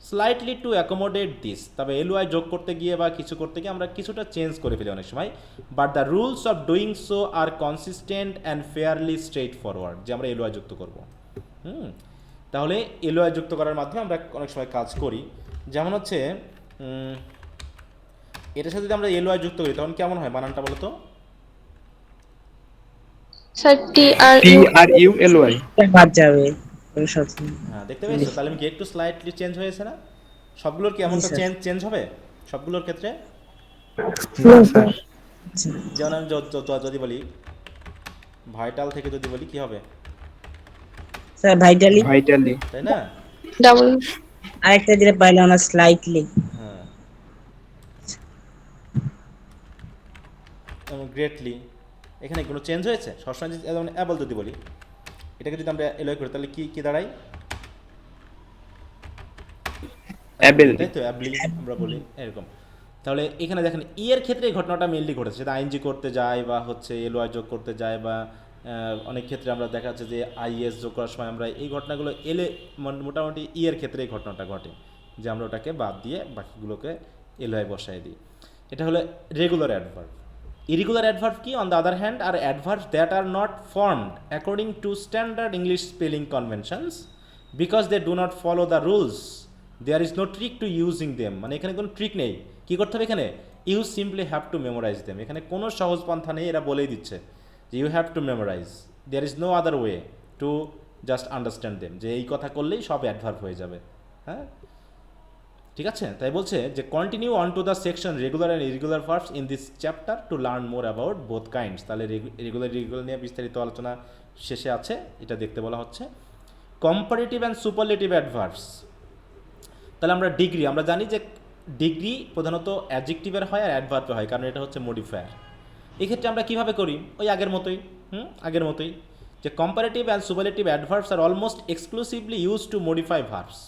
slightly to accommodate this, তবে এলওয়াই যোগ করতে গিয়ে বা কিছু করতে গিয়ে আমরা কিছুটা চেঞ্জ করে ফেলি অনেক সময়, but the rules of doing so are consistent and fairly straightforward, যে আমরা এলওয়াই যুক্ত করবো। হুম, তাহলে এলওয়াই যুক্ত করার মাধ্যমে আমরা অনেক সময় কাজ করি। যেমন হচ্ছে এটার সাথে যদি আমরা এলওয়াই যুক্ত করি তখন কেমন হয়, বানানটা বলো তো? Sir T R U. TRULY। বাদ যাবে ওই সাথে। হ্যাঁ, দেখতে পেয়েছো? তাহলে আমি কি একটু স্লাইটলি চেঞ্জ হয়েছে না? সবগুলোর কি জি এমনটা স্যার। চেঞ্জ হবে সবগুলোর ক্ষেত্রে? না স্যার। যেমন আমি যদি বলি ভাইটাল থেকে যদি বলি কি হবে, স্যার ভাইটালি। ভাইটালি। তাই না? ডাবল। আরেকটা দিলে পাইলাম না, স্লাইটলি। হ্যাঁ, এবং গ্রেটলি, এখানে কোনো চেঞ্জ হয়েছে? সবসময় যেমন অ্যাবল যদি বলি, এটাকে যদি আমরা এলওয়াই করি তাহলে কি কি দাঁড়ায়? অ্যাবলি, অ্যাবেল। তাই তো, অ্যাবলি আমরা বলি এরকম। তাহলে এখানে দেখেন এর ক্ষেত্রে এই ঘটনাটা মেনলি ঘটেছে, সেটা আইএনজি করতে যায় বা হচ্ছে এলওয়াই যোগ করতে যায়, বা অনেক ক্ষেত্রে আমরা দেখা যাচ্ছে যে আইএস যোগ করার সময় আমরা এই ঘটনাগুলো মোটামুটি এর ক্ষেত্রে এই ঘটনাটা ঘটে যে আমরা ওটাকে বাদ দিয়ে বাকিগুলোকে এলওয়াই বসায় দিই। এটা হলো রেগুলার অ্যাডভার্ব। ইরেগুলার অ্যাডভার্ব কি? On the other hand are adverbs that are not formed according to standard English spelling conventions because they do not follow the rules, there is no trick to using them. মানে এখানে কোনো trick নেই, কী করতে হবে এখানে? You simply have to memorize them. এখানে কোনো সহজ পন্থা নেই, এরা বলেই দিচ্ছে যে you have to memorize, there is no other way to just understand them, যে এই কথা করলেই সব অ্যাডভার্ব হয়ে যাবে। হ্যাঁ, ঠিক আছে? তাই বলছে যে continue on to the section regular and irregular verbs in this chapter to learn more about both kinds. তাহলে রেগুলার ইরেগুলার নিয়ে বিস্তারিত আলোচনা শেষে আছে, এটা দেখতে বলা হচ্ছে। Comparative and superlative adverbs. তাহলে আমরা ডিগ্রি, আমরা জানি যে ডিগ্রি প্রধানত অ্যাডজেক্টিভের হয় আর অ্যাডভার্বে হয়, কারণ এটা হচ্ছে মডিফায়ার। এক্ষেত্রে আমরা কীভাবে করি? ওই আগের মতোই, আগের মতোই, যে comparative and superlative adverbs are almost exclusively use to modify verbs.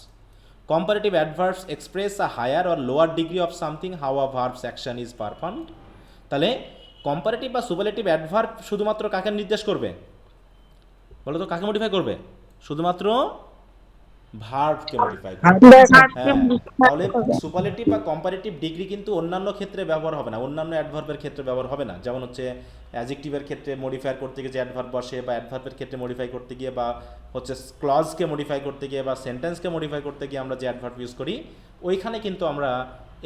Comparative adverbs express a higher or lower degree of something how a verb's action is performed. তাহলে কম্পারেটিভ বা সুপারলেটিভ অ্যাডভার্ব শুধুমাত্র কাকে নির্দেশ করবে বলো তো? কাকে মডিফাই করবে? শুধুমাত্র ভার্বকে মডিফাই করবে। হ্যাঁ, তাহলে সুপারলেটিভ বা কম্পারেটিভ ডিগ্রি কিন্তু অন্যান্য ক্ষেত্রে ব্যবহার হবে না, অন্যান্য অ্যাডভার্বের ক্ষেত্রে ব্যবহার হবে না। যেমন হচ্ছে অ্যাডজেক্টিভের ক্ষেত্রে মডিফাই করতে গিয়ে যে অ্যাডভার্ব বসে, বা অ্যাডভার্বের ক্ষেত্রে মডিফাই করতে গিয়ে, বা হচ্ছে ক্লজকে মডিফাই করতে গিয়ে, বা সেন্টেন্সকে মডিফাই করতে গিয়ে আমরা যে অ্যাডভার্ব ইউজ করি, ওইখানে কিন্তু আমরা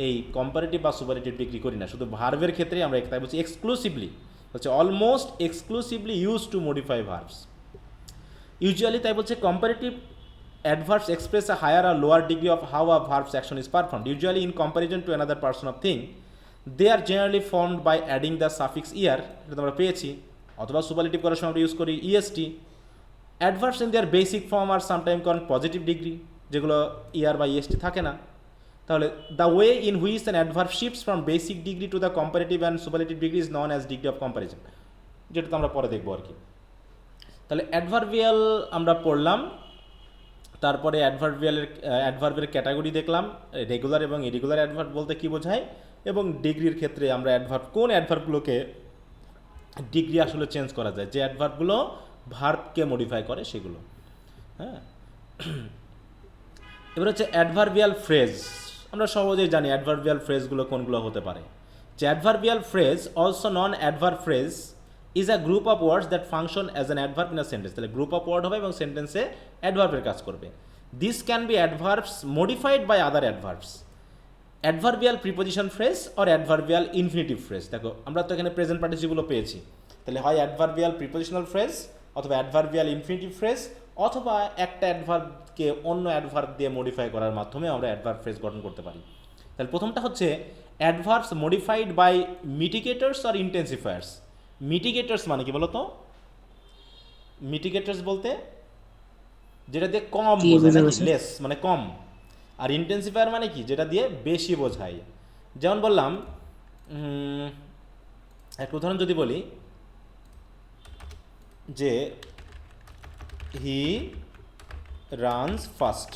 এই কম্পারেটিভ বা সুপারলেটিভ ডিগ্রি করি না। শুধু ভার্বের ক্ষেত্রেই আমরা, তাই বলছি এক্সক্লুসিভলি, হচ্ছে almost exclusively use to modify verbs. Usually, তাই বলছে comparative adverbs express a higher or lower degree of how a verb's action is performed. Usually in comparison to another person or thing, they are generally formed by adding the suffix er, এটা আমরা পেয়েছি, অথবা superlative করার সময় আমরা use করি est. Adverbs in their basic form are sometimes called positive degree, যেগুলো er বা est থাকে না। তাহলে the way in which an adverb shifts from basic degree to the comparative and superlative degree is known as degree of comparison, যেটা তো আমরা পরে দেখবো আর কি। তাহলে অ্যাডভার্বিয়াল আমরা পড়লাম, তারপরে অ্যাডভার্বের ক্যাটাগরি দেখলাম, রেগুলার এবং ইরেগুলার অ্যাডভার্ব বলতে কী বোঝায়, এবং ডিগ্রির ক্ষেত্রে আমরা কোন অ্যাডভার্বগুলোকে ডিগ্রি আসলে চেঞ্জ করা যায়, যে অ্যাডভার্বগুলো ভার্বকে মডিফাই করে সেগুলো। হ্যাঁ, এবার হচ্ছে অ্যাডভার্বিয়াল ফ্রেজ। আমরা সহজেই জানি অ্যাডভার্বিয়াল ফ্রেজগুলো কোনগুলো হতে পারে। যে adverbial phrase, also known adverb phrase, is a group of words that function as an adverb in a sentence. তাহলে গ্রুপ অফ ওয়ার্ড হবে এবং সেন্টেন্সে অ্যাডভার্বের কাজ করবে। This can be adverbs modified by other adverbs, adverbial preposition phrase or adverbial infinitive phrase. দেখো আমরা তো এখানে প্রেজেন্ট পার্টিসিপলও পেয়েছি, তাহলে হয় অ্যাডভার্বিয়াল প্রিপোজিশনাল ফ্রেজ, অথবা অ্যাডভার্বিয়াল ইনফিনিটিভ ফ্রেজ, অথবা একটা অ্যাডভার্বকে অন্য অ্যাডভার্ব দিয়ে মডিফাই করার মাধ্যমে আমরা অ্যাডভার্ব ফ্রেজ গঠন করতে পারি। তাহলে প্রথমটা হচ্ছে অ্যাডভার্বস মডিফাইড বাই মিটিগেটার্স অর ইন্টেন্সিফায়ার্স। মিটিগেটার্স মানে কি বলো তো? মিটিগেটার্স বলতে যেটা দিয়ে কম বোঝায় নাকি, লেস মানে কম। আর ইন্টেন্সিফায়ার মানে কি? যেটা দিয়ে বেশি বোঝায়। যেমন বললাম, একটা উদাহরণ যদি বলি, যে হি রানস ফাস্ট,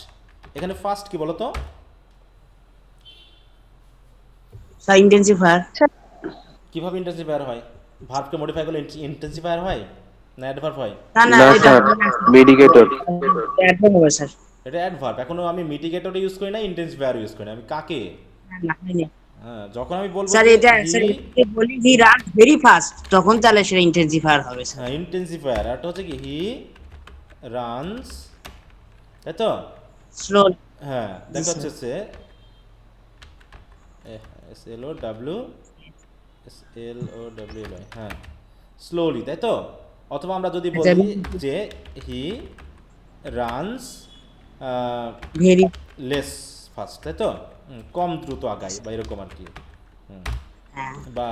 এখানে ফাস্ট কি বলতো? ইন্টেন্সিফায়ার। কিভাবে ইন্টেন্সিফায়ার হয়? ভার্বকে মডিফাই করলে ইন্টেন্সিফায়ার হয় না অ্যাডভার্ব হয়? না না, না এটা স্যার, মিডিকেটর। অ্যাডভার্ব হবে স্যার। এটা অ্যাডভার্ব। এখনো আমি মিটিগেটর ইউজ করি না, ইন্টেন্সিফায়ার ইউজ করি না। আমি কাকে? না হয়নি হ্যাঁ, যখন আমি বলবো স্যার, যে এটা স্যার যদি বলি হি রান ভেরি ফাস্ট, তখন তাহলে সেটা ইন্টেন্সিফায়ার হবে স্যার। হ্যাঁ, ইন্টেন্সিফায়ার। আর হচ্ছে কি হি রানস, তাই তো? স্লো। হ্যাঁ, দেখা হচ্ছে SLOW SLOWLY, হ্যাঁ, স্লোলি, তাই তো? অথবা আমরা যদি বলি যে he runs very less fast, তাই তো? কম দ্রুত আগায়, বা এরকম আর কি। বা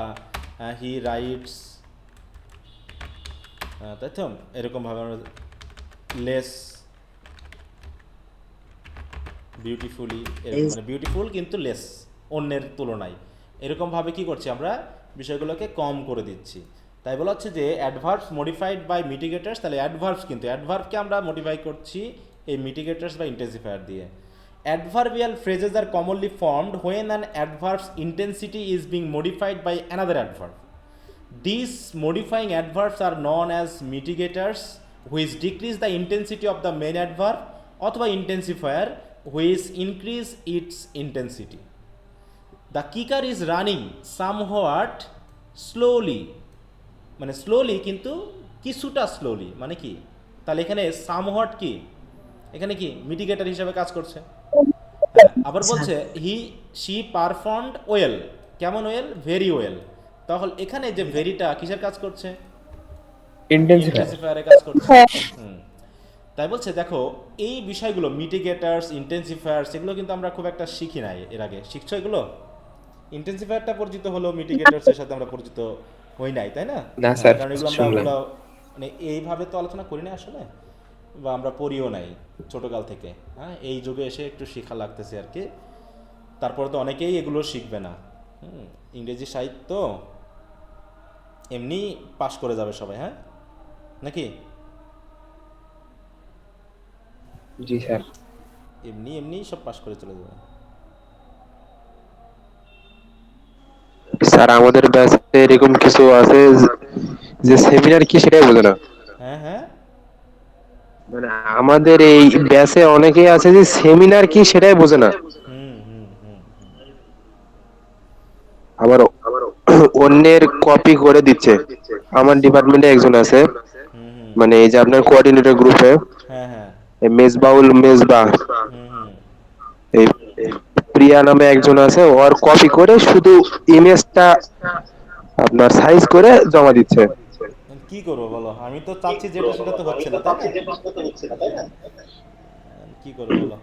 হি রাইডস, তাই তো? এরকমভাবে আমরা লেস বিউটিফুলি, এরকম মানে বিউটিফুল কিন্তু লেস, অন্যের তুলনায়, এরকমভাবে কি করছি আমরা? বিষয়গুলোকে কম করে দিচ্ছি। তাই বলা হচ্ছে যে অ্যাডভার্বস মডিফাইড বাই মিটিগেটার্স। তাহলে অ্যাডভার্বস, কিন্তু অ্যাডভার্বকে আমরা মডিফাই করছি এই মিটিগেটার্স বা ইন্টেন্সিফায়ার দিয়ে। adverbial phrases are commonly formed when an adverb's intensity is being modified by another adverb. These modifying adverbs are known as mitigators, which decrease the intensity of the main adverb, অথবা intensifier, which increase its intensity. The kicker is running somewhat slowly, মানে slowly কিন্তু কিছুটা slowly, মানে কি তাহলে এখানে সামহট কি, এখানে কি মিটিগেটর হিসাবে কাজ করছে। হ্যাঁ, আবার আচ্ছা বলছে শি পারফর্মড ওয়েল, কেমন ওয়েল, ভেরি ওয়েল। তাহলে এখানে যে ভেরিটা কিসের কাজ করছে, ইন্টেন্সিফায়ার। ইন্টেন্সিফায়ারের কাজ করছে। হ্যাঁ হুম, তাই বলছে দেখো এই বিষয়গুলো মিটিগেটার্স, ইন্টেন্সিফায়ার্স, এগুলো কিন্তু আমরা খুব একটা শিখি নাই এর আগে। শিখছো এগুলো? ইন্টেন্সিফায়ারটা পরিচিত হলো, মিটিগেটার্সের সাথে আমরা পরিচিত হই নাই, তাই না? না হ্যাঁ, স্যার, কারণ এগুলো আমরা শুনলাম। ওগুলো মানে এইভাবে তো আলোচনা করি না আসলে, বা আমরা পড়িও নাই ছোটোকাল থেকে। হ্যাঁ, এই যুগে এসে একটু শেখা লাগতেছে আর কি। তারপরে তো অনেকেই এগুলো শিখবে না। ইংরেজি সাহিত্য এমনি পাশ করে যাবে সবাই, হ্যাঁ নাকি? জি স্যার। এমনি এমনি সব পাশ করে চলে যাবে। স্যার আমাদের ব্যাচে এরকম কিছু আছে যে সেমিনার কি সেটাই বোঝে না। হ্যাঁ হ্যাঁ, মানে আমাদের এই ব্যাচে অনেকেই আছে যে সেমিনার কি সেটাই বোঝে না। হুম হুম হুম আবার অন্যের কপি করে দিচ্ছে। আমার ডিপার্টমেন্টে একজন আছে, হুম হুম, মানে এই যে আপনার কোঅর্ডিনেটর গ্রুপে হ্যাঁ হ্যাঁ, মেজবাউল মেজবা, হুম হুম। এই প্রিয়া নামে একজন আছে, ওর কপি করে শুধু ইমেজটা আপনার সাইজ করে জমা দিচ্ছে। কি করবো বলো, আমি তো চাচ্ছি যেটা সেটা তো হচ্ছে না, তাই না? কি করবো বলো?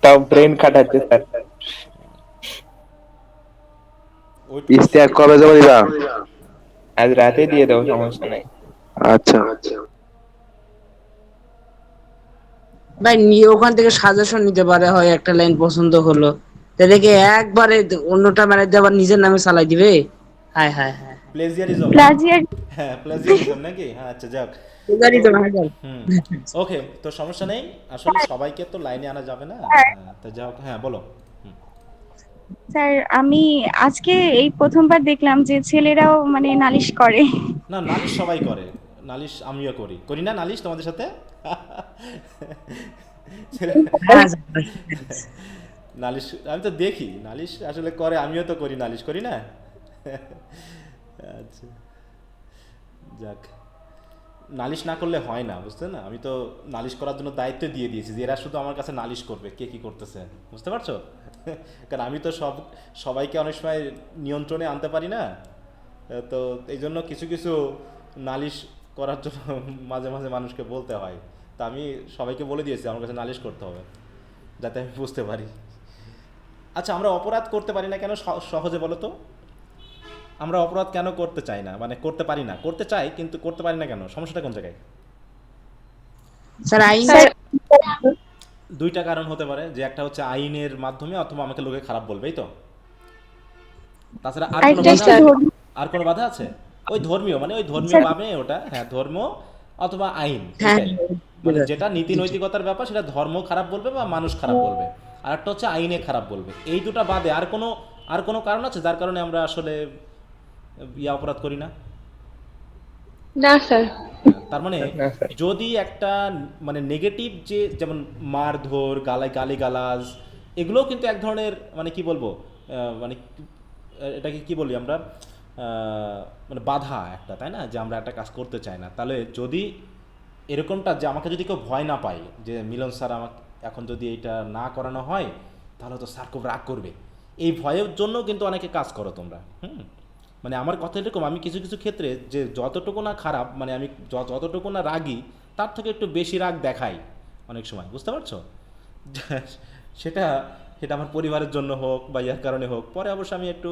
তাও ব্রেন খাটাচ্ছে স্যার। ওইটুকু ইস্তেহাক কবে জমা দিবা? আজ রাতে দিয়ে দাও, সমস্যা নাই। আচ্ছা, ভাই নিয়ে ওখান থেকে সাজেশন নিতে পারে, হয় একটা লাইন পছন্দ হলো তা দেখে একবারে অন্যটা মানে আবার নিজের নামে চালাই দিবে। হায় হায় হায়, প্লেজিয়ারিজম না? প্লাজিয়ার হ্যাঁ, প্লেজিয়ারিজম নাকি? হ্যাঁ, আচ্ছা যাক। এবারই তো তো ভাই যাও। হুম, ওকে, তো সমস্যা নেই। আসলে সবাইকে তো লাইনে আনা যাবে না। হ্যাঁ, তো যাক, হ্যাঁ বলো। হুম। স্যার আমি আজকে এই প্রথমবার দেখলাম যে ছেলেরাও মানে নালিশ করে। না, নালিশ সবাই করে, নালিশ আমিও করি, করি না নালিশ তোমাদের সাথে? ছেলে- হ্যাঁ, নালিশ আমি তো দেখি, নালিশ আসলে করে, আমিও তো করি, নালিশ করি না? আচ্ছা, যাক, নালিশ না করলে হয় না, বুঝতে না? আমি তো নালিশ করার জন্য দায়িত্ব দিয়ে দিয়েছি যে এরা শুধু আমার কাছে নালিশ করবে কে কি করতেছে, বুঝতে পারছো? কারণ আমি তো সবাইকে অনেক সময় নিয়ন্ত্রণে আনতে পারি না। তো এই জন্য কিছু কিছু নালিশ করার জন্য মাঝে মাঝে মানুষকে বলতে হয়। তা আমি সবাইকে বলে দিয়েছি আমার কাছে নালিশ করতে হবে, যাতে আমি বুঝতে পারি। আচ্ছা, আমরা অপরাধ করতে পারি না কেন সহজে বলো তো? আমরা অপরাধ কেন করতে চাই না, মানে করতে পারি না, করতে চাই কিন্তু করতে পারি না কেন? সমস্যাটা কোন জায়গায়? স্যার আইন স্যার দুইটা কারণ হতে পারে, যে একটা হচ্ছে আইনের মাধ্যমে, অথবা আমাকে লোকে খারাপ বলবেই তো। তাছাড়া আর কোনো আরেকটা বাধা হচ্ছে আছে? ধর্মীয়। আর কোনো বাধা আছে? ওই ধর্মীয়, মানে ওই ধর্মীয় স্যার ভাবে ওটা, হ্যাঁ, ধর্ম অথবা আইন, হ্যাঁ এইটাই। মানে যেটা নীতি নৈতিকতার ব্যাপার, সেটা ধর্ম খারাপ বলবে বা মানুষ খারাপ বলবে। আর একটা হচ্ছে আইনে খারাপ বলবে। এই দুটো বাদে আর কোনো কারণ আছে যার কারণে আমরা আসলে অপরাধ করি না? না স্যার। হ্যাঁ, তার মানে না স্যার। যদি একটা মানে নেগেটিভ, যে যেমন মারধর, গালিগালাজ, এগুলোও কিন্তু এক ধরনের, মানে কি বলবো, মানে এটাকে কি বলি আমরা, মানে বাধা একটা, তাই না? যে আমরা একটা কাজ করতে চাই না। তাহলে যদি এরকমটা, যে আমাকে যদি কেউ ভয় না পায়, যে মিলন স্যার আমাকে এখন যদি এইটা না করানো হয় তাহলে তো স্যার খুব রাগ করবে, এই ভয়ের জন্য কিন্তু অনেকে কাজ করো তোমরা। মানে আমার কথা এরকম, আমি কিছু কিছু ক্ষেত্রে যে যতটুকু না খারাপ, মানে আমি যতটুকু না রাগী, তার থেকে একটু বেশি রাগ দেখাই অনেক সময়, বুঝতে পারছো? সেটা সেটা আমার পরিবারের জন্য হোক বা ইয়ার কারণে হোক, পরে অবশ্য আমি একটু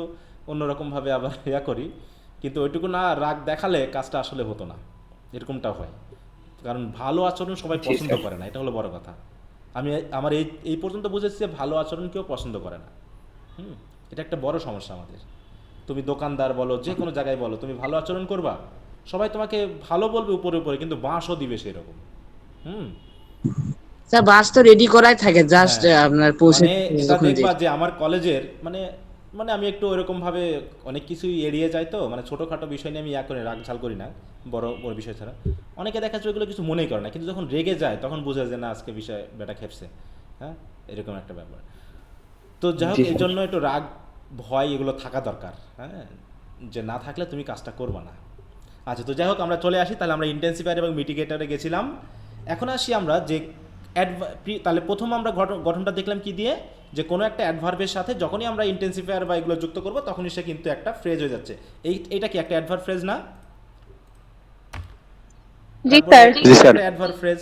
অন্যরকমভাবে আবার করি, কিন্তু ওইটুকু না রাগ দেখালে কাজটা আসলে হতো না, এরকমটা হয়। কারণ ভালো আচরণ সবাই জি পছন্দ স্যার। করে না, এটা হলো বড় কথা। আমি আমার এই পর্যন্ত বুঝেছি যে ভালো আচরণ কেউ পছন্দ করে না। হুম, এটা একটা বড় সমস্যা আমাদের। তুমি দোকানদার বলো, যে কোনো জায়গায় বলো, তুমি ভালো আচরণ করবা, সবাই তোমাকে ভালো বলবে উপরে উপরে, কিন্তু বাঁশও দিবে সেরকম। হুম, স্যার বাস তো রেডি করাই থাকে, জাস্ট হ্যাঁ, আপনার পৌঁছে মানে দিতে হবে এটা যখন দেখবা যে। যে আমার কলেজের মানে মানে আমি একটু ওইরকমভাবে অনেক কিছুই এড়িয়ে যাই, তো মানে ছোটোখাটো বিষয় নিয়ে আমি করে রাগ ঝাল করি না, বড় বড় বিষয় ছাড়া। অনেকে দেখা যাচ্ছে ওইগুলো কিছু মনেই করে না, কিন্তু যখন রেগে যায় তখন বোঝা যায় না আজকে বিষয় বেটা খেপছে। হ্যাঁ, এরকম একটা ব্যাপার। তো যাই হোক, জি এই স্যার। জন্য একটু রাগ ভয় এগুলো থাকা দরকার। হ্যাঁ, যে না থাকলে তুমি কাজটা করবা না। আচ্ছা, তো যাই হোক আমরা চলে আসি, তাহলে আমরা ইন্টেন্সিফায়ার এবং মিটিগেটরে গেছিলাম। এখন আসি আমরা যে তাহলে প্রথম আমরা গঠনটা দেখলাম কি দিয়ে, যে কোনো একটা অ্যাডভার্বের সাথে যখনই আমরা ইন্টেন্সিফায়ার বা এগুলো যুক্ত করবো তখনই সে কিন্তু একটা ফ্রেজ হয়ে যাচ্ছে। এইটা কি একটা অ্যাডভার্ব ফ্রেজ না? জি তারপরে স্যার। জি এটা স্যার। একটা অ্যাডভার্ব ফ্রেজ,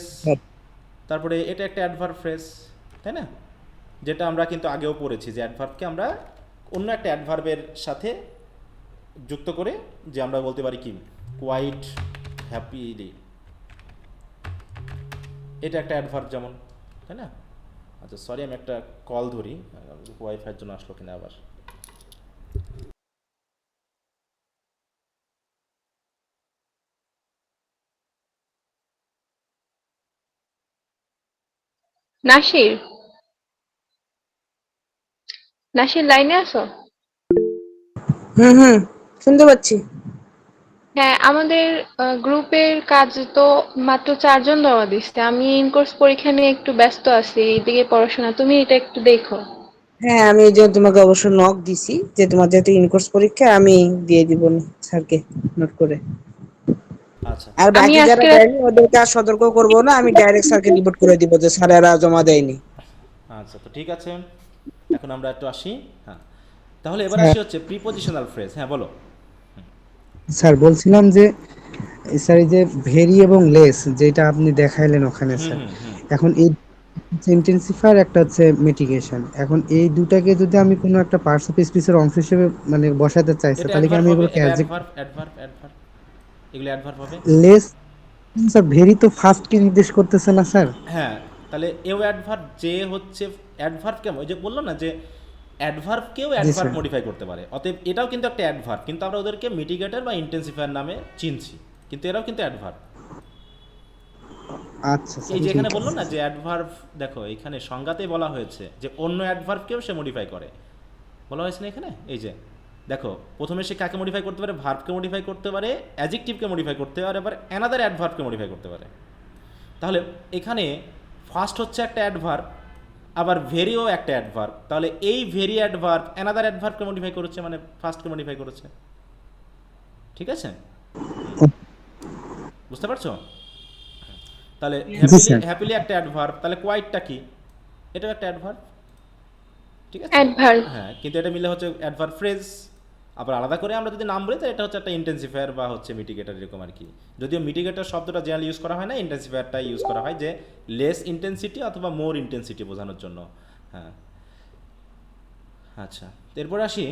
তারপরে এটা একটা অ্যাডভার্ব ফ্রেজ, তাই না? যেটা আমরা কিন্তু আগেও পড়েছি যে অ্যাডভার্বকে আমরা অন্য একটা অ্যাডভার্বের সাথে যুক্ত করে যে আমরা বলতে পারি কি কোয়াইট হ্যাপিলি, এটা একটা অ্যাডভার্ব যেমন, তাই না? আচ্ছা সরি, আমি একটা কল ধরি, ওয়াইফাইয়ের জন্য আসলো কিনা আবার। নাসির, নাসির লাইনে আছো? হুম হুম, শুনতে পাচ্ছি। হ্যাঁ, আমাদের গ্রুপের কাজ তো মাত্র 4 জন জমা দিচ্ছে। আমি ইনকোর্স পরীক্ষা নিয়ে একটু ব্যস্ত আছি, এইদিকে পড়াশোনা। তুমি এটা একটু দেখো। হ্যাঁ, আমি এই যে তোমাকে অবশ্য নক দিছি যে তোমার যেহেতু ইনকোর্স পরীক্ষা, আমি দিয়ে দিব স্যারকে নোট করে। আচ্ছা আর আমি বাকি যারা আজকে দেয়নি ওদেরকে আর সতর্ক করবো না, আমি ডাইরেক্ট স্যারকে রিপোর্ট করে দিব যে স্যারেরা জমা দেয়নি। আচ্ছা, তো ঠিক আছে, এখন আমরা একটু আসি। হ্যাঁ, তাহলে এবার স্যার আসি হচ্ছে প্রিপোজিশনাল ফ্রেজ। হ্যাঁ বলো। স্যার বলছিলাম যে স্যার এই যে ভেরি এবং লেস যেটা আপনি দেখাইলেন ওখানে হুম স্যার, হুম হুম। এখন এই ইন্টেন্সিফায়ার একটা হচ্ছে মিটিগেশন, এখন এই দুটাকে যদি আমি কোনো একটা পার্টস অফ স্পিচের অংশ হিসেবে মানে বসাতে চাইছি, এটা তাহলে কি অ্যাডভার্ব আমি হবে, এগুলোকে এটা অ্যাডজেক্ট অ্যাডভার্ব অ্যাডভার্ব অ্যাডভার্ব, এগুলো অ্যাডভার্ব হবে। লেস স্যার ভেরি তো ফার্স্ট কি নির্দেশ করতেছে না স্যার? হ্যাঁ, তাহলে এও অ্যাডভার্ব, যে হচ্ছে অ্যাডভার্ব কেমন, ওই যে বললো না যে অ্যাডভার্বকেও জি অ্যাডভার্ব স্যার। মডিফাই করতে পারে, অতএব এটাও কিন্তু একটা অ্যাডভার্ব, কিন্তু আমরা ওদেরকে মিটিগেটর বা ইন্টেন্সিফায়ার নামে চিনছি, কিন্তু এরাও কিন্তু অ্যাডভার্ব। আচ্ছা স্যার এই যে ঠিক এখানে বললো আছে না যে স্যার। অ্যাডভার্ব, দেখো এখানে সংজ্ঞাতেই বলা হয়েছে যে অন্য অ্যাডভার্বকেও সে মডিফাই করে, বলা হয়েছে না এখানে। এই যে দেখো, প্রথমে সে কাকে মডিফাই করতে পারে, ভার্বকে মডিফাই করতে পারে, অ্যাডজেক্টিভকে মডিফাই করতে পারে, আবার অ্যানাদার অ্যাডভার্বকে মডিফাই করতে পারে। তাহলে এখানে ফার্স্ট হচ্ছে একটা অ্যাডভার্ব, আবার ভেরিও একটা অ্যাডভার্ব, তাহলে এই ভেরি অ্যাডভার্ব অ্যানাদার অ্যাডভার্বকে মডিফাই করেছে, মানে ফার্স্টকে মডিফাই করেছে। ঠিক আছে, বুঝতে পারছো? তাহলে জি হ্যাপিলি, স্যার। হ্যাপিলি একটা অ্যাডভার্ব, তাহলে কোয়াইটটা কি, এটাও একটা অ্যাডভার্ব। ঠিক আছে, অ্যাডভার্ব। হ্যাঁ, কিন্তু এটা মিলে হচ্ছে অ্যাডভার্ব ফ্রেজ। আবার আলাদা করে আমরা যদি নাম বলি তো এটা হচ্ছে একটা ইন্টেন্সিফায়ার বা হচ্ছে মিটিগেটর, এরকম আর কি। যদিও মিটিগেটর শব্দটা জেনারেলি ইউজ করা হয় না, ইন্টেন্সিফায়ারটাই ইউজ করা হয় যে লেস ইন্টেন্সিটি অথবা মোর ইন্টেন্সিটি বোঝানোর জন্য। হ্যাঁ, আচ্ছা, এরপর আসি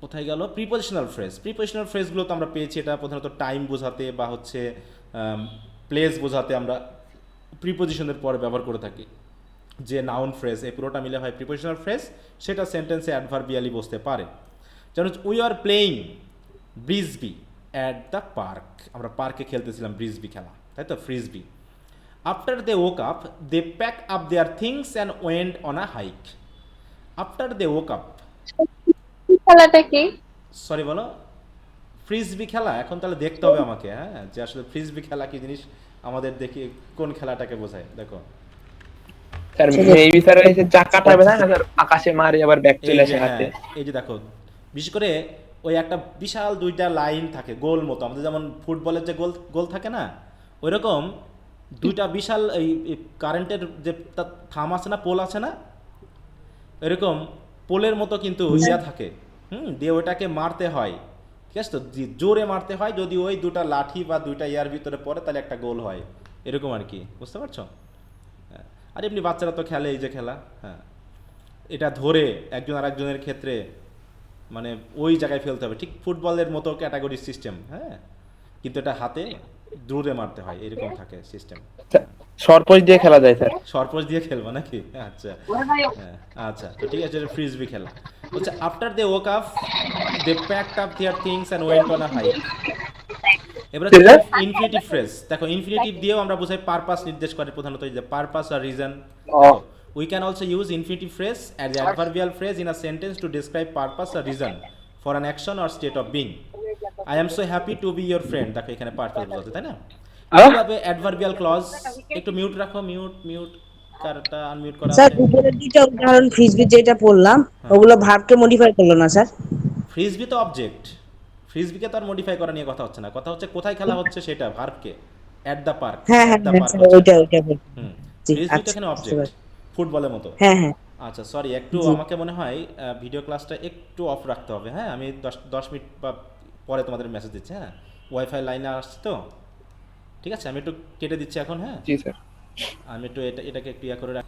কোথায় গেল, প্রিপোজিশনাল ফ্রেজ। প্রিপোজিশনাল ফ্রেজগুলো তো আমরা পেয়েছি, এটা প্রধানত টাইম বোঝাতে বা হচ্ছে প্লেস বোঝাতে আমরা প্রিপোজিশনের পরে ব্যবহার করে থাকি। যে নাউন ফ্রেজ, এই পুরোটা মিলে হয় প্রিপোজিশনাল ফ্রেজ, সেটা সেন্টেন্সে অ্যাডভার্বিয়ালি বসতে পারে। যেমন we are playing frisbee at the park, আমরা পার্কে খেলতেছিলাম ব্রিজবি খেলা, তাই তো, frisbee. After they woke up they pack up their things and went on a hike. After they woke up, খেলাটা কি? সরি বলো, ফ্রিজবি খেলা, এখন তাহলে দেখতে হবে আমাকে, হ্যাঁ, যে আসলে ফ্রিজবি খেলা কি জিনিস, আমাদের দেখি কোন খেলাটাকে বোঝায়। দেখো, স্যার ঠিক আছে। মেবি স্যার এই যে চাকাটা হবে না স্যার, আকাশে মারে আবার ব্যাক এই চলে যে আসে হাতে। হ্যাঁ, এই যে দেখো, বিশেষ করে ওই একটা বিশাল দুইটা লাইন থাকে গোল মতো, আমাদের যেমন ফুটবলের যে গোল গোল থাকে না, ওই রকম দুইটা বিশাল এই কারেন্টের যে থাম আছে না, পোল আছে না, এরকম পোলের মতো কিন্তু ইয়া থাকে। দিয়ে ওইটাকে মারতে হয়, ঠিক আছে, তো জোরে মারতে হয়, যদি ওই দুটা লাঠি বা দুইটা ইয়ার ভিতরে পড়ে তাহলে একটা গোল হয়, এরকম আর কি, বুঝতে পারছো? হ্যাঁ, আর এমনি বাচ্চারা তো খেলে এই যে খেলা। হ্যাঁ, এটা ধরে একজন আর একজনের ক্ষেত্রে মানে ওই জায়গায় ফেলতে হবে, ঠিক ফুটবলের মতো ক্যাটাগরি সিস্টেম। হ্যাঁ, কিন্তু এটা হাতে দূরে মারতে হয়, এরকম থাকে সিস্টেম। সরপোষ দিয়ে খেলা যায় স্যার। সরপোষ দিয়ে খেলবো নাকি? আচ্ছা, হ্যাঁ, আচ্ছা, তো ঠিক আছে, ফ্রিজবি খেলা হচ্ছে after they woke up they packed up their things and went on a hike. এবার হচ্ছে ইনফিনিটিভ ফ্রেজ। দেখো ইনফিনিটিভ দিয়েও আমরা বোঝাই পারপাস নির্দেশ করে প্রধানত, যে পারপাস আর রিজন। দেখো we can also use infinitive phrase as adverbial phrase in a sentence to describe purpose R reason for an action or state of being. I am so happy to be your friend, দেখো এখানে purpose বোঝাতে, তাই না? একইভাবে adverbial clause, একটু mute রাখো, mute mute, কারটা unmute করা স্যার আছে? উপরের দুইটা উদাহরণ ফ্রিজবি যেটা পড়লাম হ্যাঁ, ওগুলো ভার্বকে মডিফাই করলো না স্যার? ফ্রিজবি তো অবজেক্ট, ফ্রিজবিকে তো আর মডিফাই করা নিয়ে কথা হচ্ছে না, কথা হচ্ছে কোথায় খেলা হচ্ছে সেটা, ভার্বকে। অ্যাট দ্য পার্ক, হ্যাঁ অ্যাট হ্যাঁ দ্য হ্যাঁ পার্ক স্যার, হচ্ছে। ওইটা বলছি। হুম, জি ফ্রিজবি তো আচ্ছা, এখানে বুঝতে অবজেক্ট, পারছি। ফুটবলের মতো। হ্যাঁ হ্যাঁ আচ্ছা সরি, একটু জি। আমাকে মনে হয় ভিডিও ক্লাসটা একটু অফ রাখতে হবে। হ্যাঁ, আমি 10 মিনিট বা পরে তোমাদের মেসেজ দিচ্ছি। হ্যাঁ, ওয়াইফাই লাইনে আসছে তো, ঠিক আছে? আমি একটু কেটে দিচ্ছি এখন। হ্যাঁ, জি স্যার। আমি একটু এটাকে একটু ইয়া করে রাখ।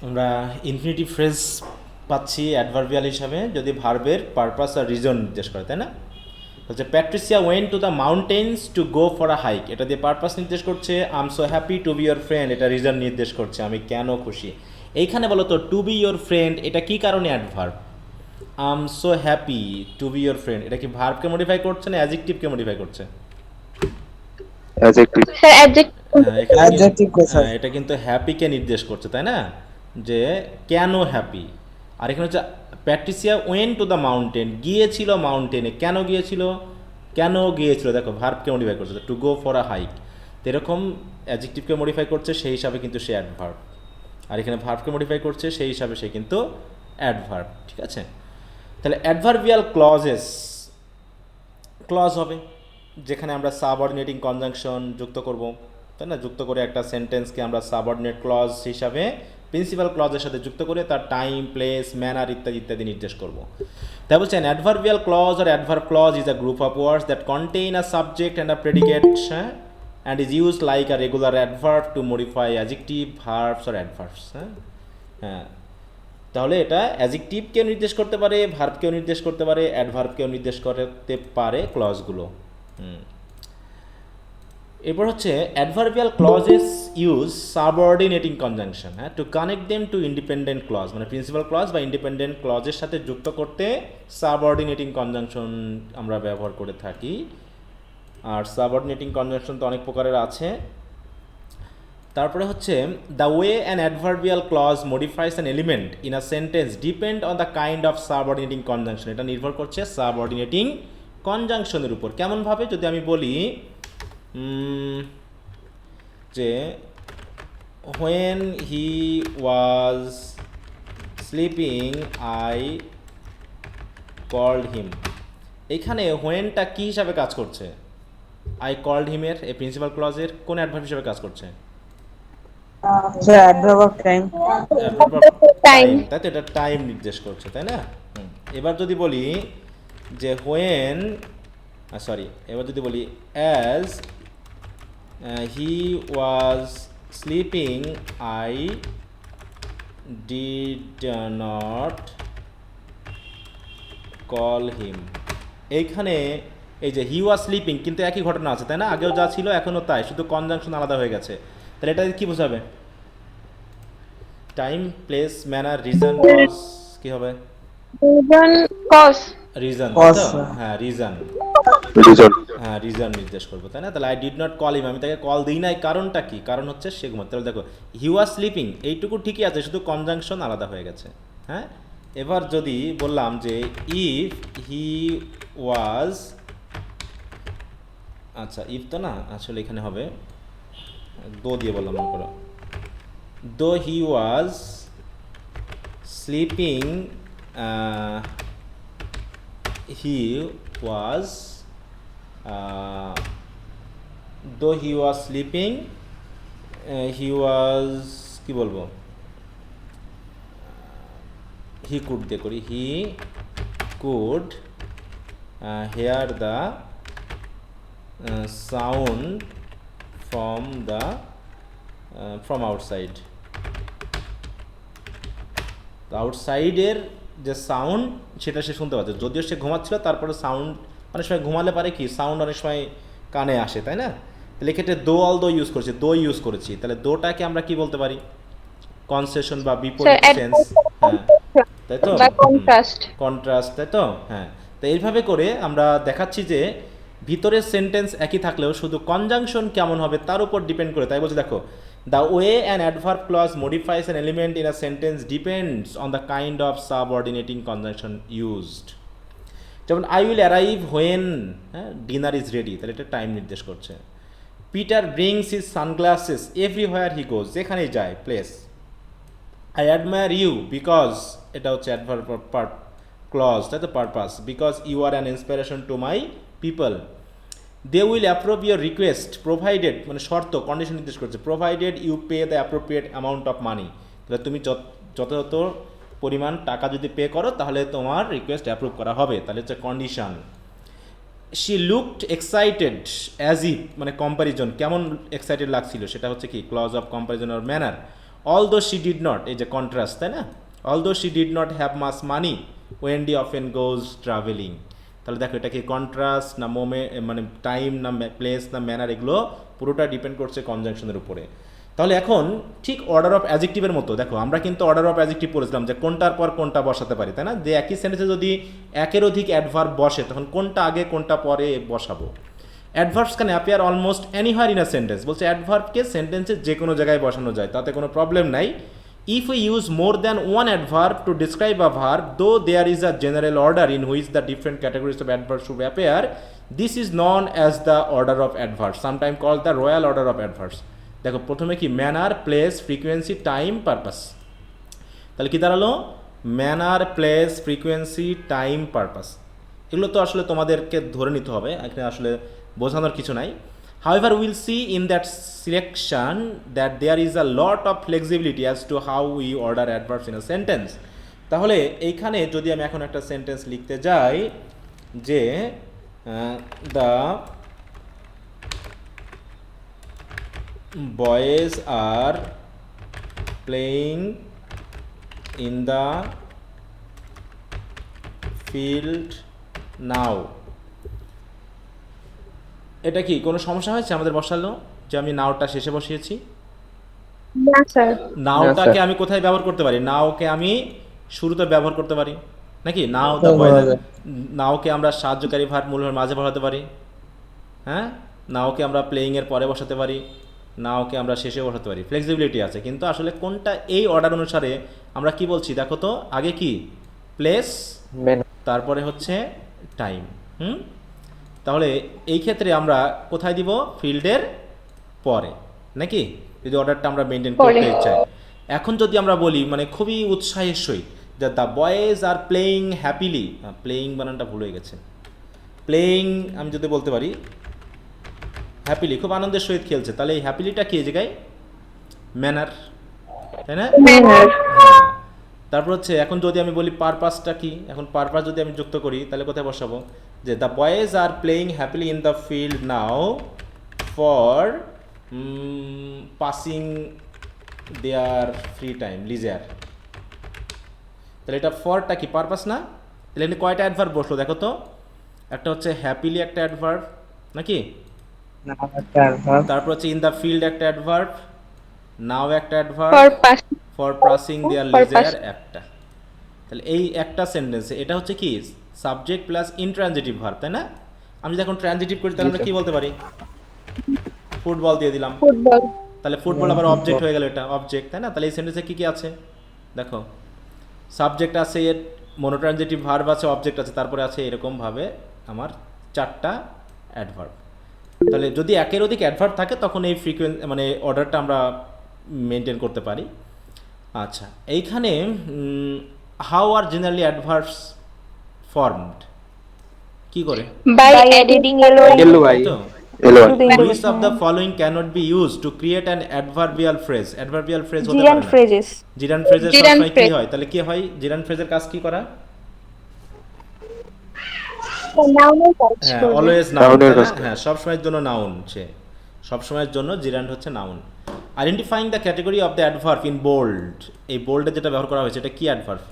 আমরা ইনফিনিটিভ ফ্রেজ পাচ্ছি অ্যাডভার্বিয়াল হিসাবে যদি ভার্বের পারপাস আর রিজন নির্দেশ করে, তাই না? হচ্ছে Patricia went to the mountains to go for a hike, এটা দিয়ে পারপাস নির্দেশ করছে। I am so happy to be your friend, এটা রিজন নির্দেশ করছে, আমি কেন খুশি। এইখানে বলো তো টু বি ইয়োর ফ্রেন্ড এটা কি কারণে adverb? I am so happy to be your friend, এটা কি ভার্বকে মডিফাই করছে না অ্যাডজেক্টিভকে মডিফাই করছে? অ্যাডজেক্টিভ। স্যার অ্যাডজেক্ট। হ্যাঁ, এখানে অ্যাডজেক্টিভ কো স্যার। এটা কিন্তু হ্যাপিকে নির্দেশ করছে, তাই না? যে কেন হ্যাপি। আর এখানে হচ্ছে Patricia went to the mountain, গিয়েছিল মাউন্টেনে, কেন গিয়েছিল? কেন গিয়েছিল, দেখো ভার্বকে মডিফাই করছে, to go for a hike. তো এরকম অ্যাডজেক্টিভকে মডিফাই করছে, সেই হিসাবে কিন্তু সে অ্যাডভার্ব। আর এখানে ভার্বকে মডিফাই করছে, সেই হিসাবে সে কিন্তু অ্যাডভার্ব, ঠিক আছে? তাহলে অ্যাডভার্বিয়াল ক্লজ হবে যেখানে আমরা সাবঅর্ডিনেটিং কনজাংশন যুক্ত করব, তাই না? যুক্ত করে একটা সেন্টেন্সকে আমরা সাবঅর্ডিনেট ক্লজ হিসাবে প্রিন্সিপাল ক্লজের সাথে যুক্ত করে তার টাইম, প্লেস, ম্যানার ইত্যাদি ইত্যাদি নির্দেশ করব। তাই বলছেন adverbial clause or adverb clause is a group of words that contain a subject and a predicate and is used like a regular adverb to modify adjective, verbs or adverbs. হ্যাঁ, তাহলে এটা অ্যাডজেক্টিভকেও নির্দেশ করতে পারে, ভার্বকেও নির্দেশ করতে পারে, অ্যাডভার্বকেও নির্দেশ করতে পারে ক্লজগুলো। এরপর হচ্ছে adverbial clauses use subordinating conjunction, হ্যাঁ, to connect them to independent clause, মানে প্রিন্সিপাল ক্লজ বা ইন্ডিপেন্ডেন্ট ক্লজের সাথে যুক্ত করতে সাবঅর্ডিনেটিং কনজাংশন আমরা ব্যবহার করে থাকি। আর সাবঅর্ডিনেটিং কনজাংশন তো অনেক প্রকারের আছে। তারপরে হচ্ছে the way an adverbial clause modifies an element in a sentence depend on the kind of subordinating conjunction, এটা নির্ভর করছে সাবঅর্ডিনেটিং কনজাংশনের উপর। কেমনভাবে? যদি আমি বলি যে when he was sleeping I called him, এখানে whenটা কি হিসাবে কাজ করছে? I called him এর এই প্রিন্সিপাল ক্লজের কোন অ্যাডভার্ব হিসাবে কাজ করছে? Sir adverb of time. Adverb of time, তাই তো? এটা টাইম নির্দেশ করছে, তাই না? এবার যদি বলি যে when, এবার যদি বলি as he was sleeping I did not call him, এইখানে এই যে হি ওয়াজ স্লিপিং কিন্তু একই ঘটনা আছে, তাই না? আগেও যা ছিল এখনও তাই, শুধু কনজাংশন আলাদা হয়ে গেছে। তাহলে এটা কি বোঝাবে? Time, place, manner, reason, cause, কি হবে? Reason, cause. রিজন, Cause, তো হ্যাঁ রিজন, রিজন। হ্যাঁ রিজন নির্দেশ করবো, তাই না? তাহলে I did not call him, আমি তাকে কল দিই নাই, কারণটা কি? কারণ হচ্ছে সে ঘুমাতে। তাহলে দেখো হি ওয়াজ স্লিপিং এইটুকু ঠিকই আছে, শুধু কনজাংশন আলাদা হয়ে গেছে। হ্যাঁ, এবার যদি বললাম যে ইফ হি ওয়াজ, আচ্ছা ইফ তো না, আসলে এখানে হবে দো দিয়ে বললাম, মনে করো though he was sleeping, he was though he was sleeping, he was, কি বলবো, he could দিয়ে করি, he could hear the sound from outside, আউটসাইডের যে সাউন্ড সেটা সে শুনতে পাচ্ছে, যদিও সে ঘুমাচ্ছিল তারপরে সাউন্ড, অনেক সময় ঘুমালে পারে কি সাউন্ড অনেক সময় কানে আসে, তাই না? তাহলে এক্ষেত্রে দো অল দো ইউজ করেছি, দো ইউজ করেছি, তাহলে দোটাকে আমরা কি বলতে পারি? কনসেশন বা বিপরীত সেন্স, হ্যাঁ তাই তো, কন্ট্রাস্ট। কন্ট্রাস্ট, তাই তো? হ্যাঁ, তো এইভাবে করে আমরা দেখাচ্ছি যে ভিতরের সেন্টেন্স একই থাকলেও শুধু কনজাংশন কেমন হবে তার উপর ডিপেন্ড করে। তাই বলছে দেখো, the way an adverb clause modifies an element in a sentence depends on the kind of subordinating conjunction used. যেমন আই উইল অ্যারাইভ হোয়েন, হ্যাঁ, ডিনার ইজ রেডি, তাহলে এটা টাইম নির্দেশ করছে। Peter brings his sunglasses everywhere he goes, যেখানেই যায়, place. I admire you because, এটা হচ্ছে অ্যাডভার্ব ক্লজ, তাই তো, purpose, because you are an inspiration to my people. They will approve your request provided, মানে শর্ত, কন্ডিশন নির্দেশ করছে, provided you pay the appropriate amount of money, তাহলে তুমি যথাযথ পরিমাণ টাকা যদি পে করো তাহলে তোমার রিকোয়েস্ট অ্যাপ্রুভ করা হবে, তাহলে হচ্ছে condition. She looked excited as if, মানে কম্প্যারিজন, কেমন এক্সাইটেড লাগছিল, সেটা হচ্ছে কি clause of comparison or manner. Although she did not, এই যে কন্ট্রাস্ট, তাই না, although she did not have much money Wendy often goes travelling, তাহলে দেখো এটা কি কন্ট্রাস্ট না মানে টাইম না প্লেস না ম্যানার, এগুলো পুরোটা ডিপেন্ড করছে কনজাংশনের উপরে। তাহলে এখন ঠিক অর্ডার অফ অ্যাডজেক্টিভের মতো, দেখো আমরা কিন্তু অর্ডার অফ অ্যাডজেক্টিভ পড়েছিলাম যে কোনটার পর কোনটা বসাতে পারি, তাই না, যে একই সেন্টেন্সে যদি একের অধিক অ্যাডভার্ব বসে তখন কোনটা আগে কোনটা পরে বসাবো। Adverbs can appear almost anywhere in a sentence, বলছে অ্যাডভার্বকে সেন্টেন্সে যে কোনো জায়গায় বসানো যায়, তাতে কোনো প্রবলেম নাই। If we use more than one adverb to describe a verb, though there is a general order in which the different categories of adverbs should appear, this is known as the order of adverbs, sometimes called the royal order of adverbs. দেখো প্রথমে কি manner, place, frequency, time, purpose, তাহলে কি দাঁড়ালো, manner, place, frequency, time, purpose. এগুলো তো আসলে তোমাদেরকে ধরে নিতে হবে, এখানে আসলে বোঝানোর কিছু নাই। However, we will see in that selection that there is a lot of flexibility as to how we order adverbs in a sentence. তাহলে এইখানে যদি আমি এখন একটা সেন্টেন্স লিখতে যাই যে the boys are playing in the field now, এটা কি কোনো সমস্যা হয়েছে আমাদের বসালো যে আমি নাওটা শেষে বসিয়েছি? না স্যার। নাওটাকে আমি কোথায় ব্যবহার করতে পারি? নাওকে আমি শুরুতে ব্যবহার করতে পারি নাকি? নাও দ্য বয়েজ, নাওকে আমরা সাহায্যকারী ভার্ব মূল ভার্বের মাঝে বসাতে পারি, হ্যাঁ, নাওকে আমরা প্লেইং এর পরে বসাতে পারি, নাওকে আমরা শেষে বসাতে পারি, ফ্লেক্সিবিলিটি আছে। কিন্তু আসলে কোনটা এই অর্ডার অনুসারে আমরা কি বলছি দেখো তো, আগে কি প্লেস, তারপরে হচ্ছে টাইম। তাহলে এই ক্ষেত্রে আমরা কোথায় দিব? ফিল্ডের পরে, নাকি, যদি অর্ডারটা আমরা মেনটেন করতে চাই। এখন যদি আমরা বলি মানে খুবই উৎসাহের সহিত যে the boys are playing happily, playing বানানটা ভুল হয়ে গেছে, প্লেয়িং আমি যদি বলতে পারি হ্যাপিলি, খুব আনন্দের সহিত খেলছে, তাহলে এই হ্যাপিলিটা কি এই জায়গায়? ম্যানার, তাই না? ম্যানার। হ্যাঁ, তারপর হচ্ছে এখন যদি আমি বলি পারপাসটা কি, এখন পারপাস যদি আমি যুক্ত করি তাহলে কোথায় বসাবো? যে the boys are playing happily in the field now for passing their free time, leisure, তাহলে এটা ফরটা কি পারপাস না? তাহলে এখানে কয়টা অ্যাডভার্ব বসলো দেখো তো, একটা হচ্ছে হ্যাপিলি একটা অ্যাডভার্ব নাকি, তারপর হচ্ছে ইন দ্য ফিল্ড একটা অ্যাডভার্ব, নাও একটা অ্যাডভার্ব, ফর পাসিং দেয়ার লিজার একটা। তাহলে এই একটা সেন্টেন্সে এটা হচ্ছে কি সাবজেক্ট প্লাস ইনট্রানজিটিভ ভার্ব, তাই না? আমি যদি এখন ট্রানজিটিভ করি তাহলে আমরা কি বলতে পারি? ফুটবল দিয়ে দিলাম, ফুটবল, তাহলে ফুটবল আবার অবজেক্ট হয়ে গেল, এটা অবজেক্ট, তাই না? তাহলে এই সেন্টেন্সে কি কি আছে দেখো, সাবজেক্ট আছে, মনোট্রানজিটিভ ভার্ব আছে, অবজেক্ট আছে, তারপরে আছে এরকমভাবে আমার চারটা অ্যাডভার্ব। তাহলে যদি একের অধিক অ্যাডভার্ব থাকে তখন এই ফ্রিকোয়েন্সি মানে অর্ডারটা আমরা মেনটেন করতে পারি। আচ্ছা, এইখানে how are generally adverbs formed, কি করে? By adding L Y, Which of the following cannot be used to create an adverbial phrase? Adverbial phrase হতে পারে জিরান না। ফ্রেজেস, জিরান ফ্রেজের জিরান সবসময় কি phrase। হয়? তাহলে কি হয়? জিরান ফ্রেজের কাজ কি করা? নাউনের কাজ হ্যাঁ, করবে। অলওয়েজ নাউন, Noun এর কাজ করে। হ্যাঁ, সব সময়ের জন্য নাউন, সব সময়ের জন্য জিরান হচ্ছে noun. Identifying the category of the adverb in bold, এই বোল্ডে যেটা ব্যবহার করা হয়েছে এটা কি adverb?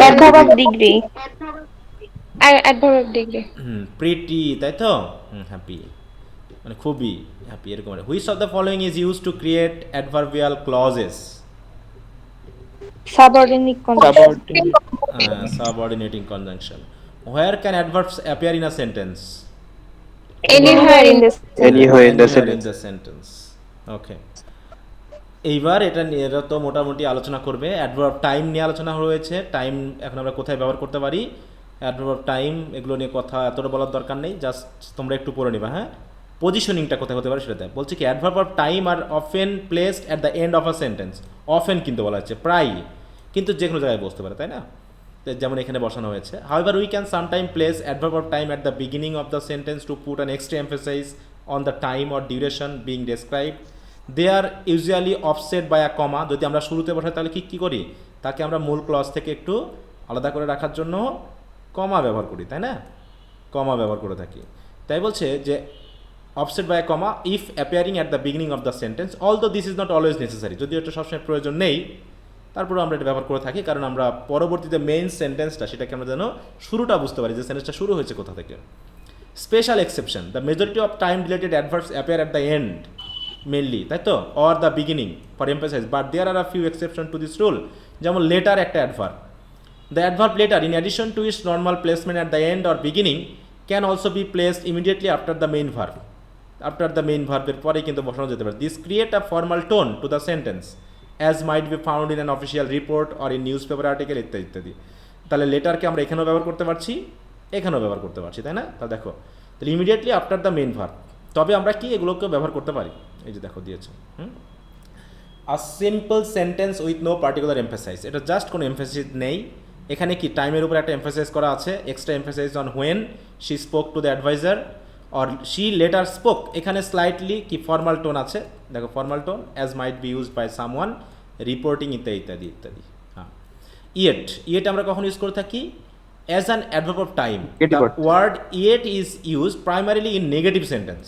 Adverb of degree, adverb of degree. Pretty, তাই তো, হ্যাপি, মানে খুবই হ্যাপি এরকম। Which of the following is use to create adverbial clauses? Subordinate conjunction. Subordinating conjunction. Where can adverbs appear in a sentence? Anywhere in the Anywhere sentence. in the Anywhere in sentence. the sentence. Okay. এইবার এরা তো মোটামুটি আলোচনা করবে। Adverb time নিয়ে আলোচনা হয়েছে। Time এখন আমরা কোথায় ব্যবহার করতে পারি, অ্যাডভার্ব টাইম, এগুলো নিয়ে কথা এতটা বলার দরকার নেই, জাস্ট তোমরা একটু পড়ে নিবা। হ্যাঁ, পজিশনিংটা কোথায় হতে পারে সেটা দেয়। বলছে কি adverb of time are often placed at the end of a sentence. Often কিন্তু বলা হচ্ছে, প্রায়, কিন্তু যে কোনো জায়গায় বসতে পারে, তাই না? যেমন এখানে বসানো হয়েছে। However we can sometime place adverb of time at the beginning of the sentence to put an extra emphasise on the time or duration being describe. They are usually offset by a comma. যদি আমরা শুরুতে বসাই তাহলে কী করি, তাকে আমরা মূল clause থেকে একটু আলাদা করে রাখার জন্য কমা ব্যবহার করি, তাই না? কমা ব্যবহার করে থাকি। তাই বলছে যে offset by a comma if appearing at the beginning of the sentence, although this is not always necessary. যদিও এটা সবসময় প্রয়োজন নেই, তারপরেও আমরা এটা ব্যবহার করে থাকি, কারণ আমরা পরবর্তীতে মেইন সেন্টেন্সটা সেটাকে আমরা যেন শুরুটা বুঝতে পারি যে সেন্টেন্সটা শুরু হয়েছে কোথা থেকে। Special exception, the majority of time related adverbs appear at the end mainly, তাই তো, or the beginning for emphasize, but there are a few exception to this rule. যেমন লেটার একটা adverb. The adverb later in addition to its normal placement at the end or beginning can also be placed immediately after the main verb. After the main ভার্বের পরেই কিন্তু বসানো যেতে পারে। This create a formal tone to the sentence as might be found in an official report or in news paper article ইত্যাদি ইত্যাদি। তাহলে লেটারকে আমরা এখানেও ব্যবহার করতে পারছি, এখানেও ব্যবহার করতে পারছি, তাই না? তা দেখো, তাহলে immediately after the main verb. তবে আমরা কি এগুলোকেও ব্যবহার করতে পারি, এই যে দেখো দিয়েছে, a simple sentence with no particular emphasize. এটা জাস্ট কোনো এমফাসাইজ নেই। এখানে কি টাইমের উপর একটা এমফাসাইজ করা আছে, extra emphasize on when she spoke to the advisor or she later spoke. এখানে স্লাইটলি কি ফর্মাল টোন আছে, দেখো formal tone, as might be use by someone reporting ইত্যাদি ইত্যাদি ইত্যাদি। হ্যাঁ, ইয়েট, ইয়েট আমরা কখন ইউজ করে থাকি? As an adverb of time. The word yet is use primarily in negative sentence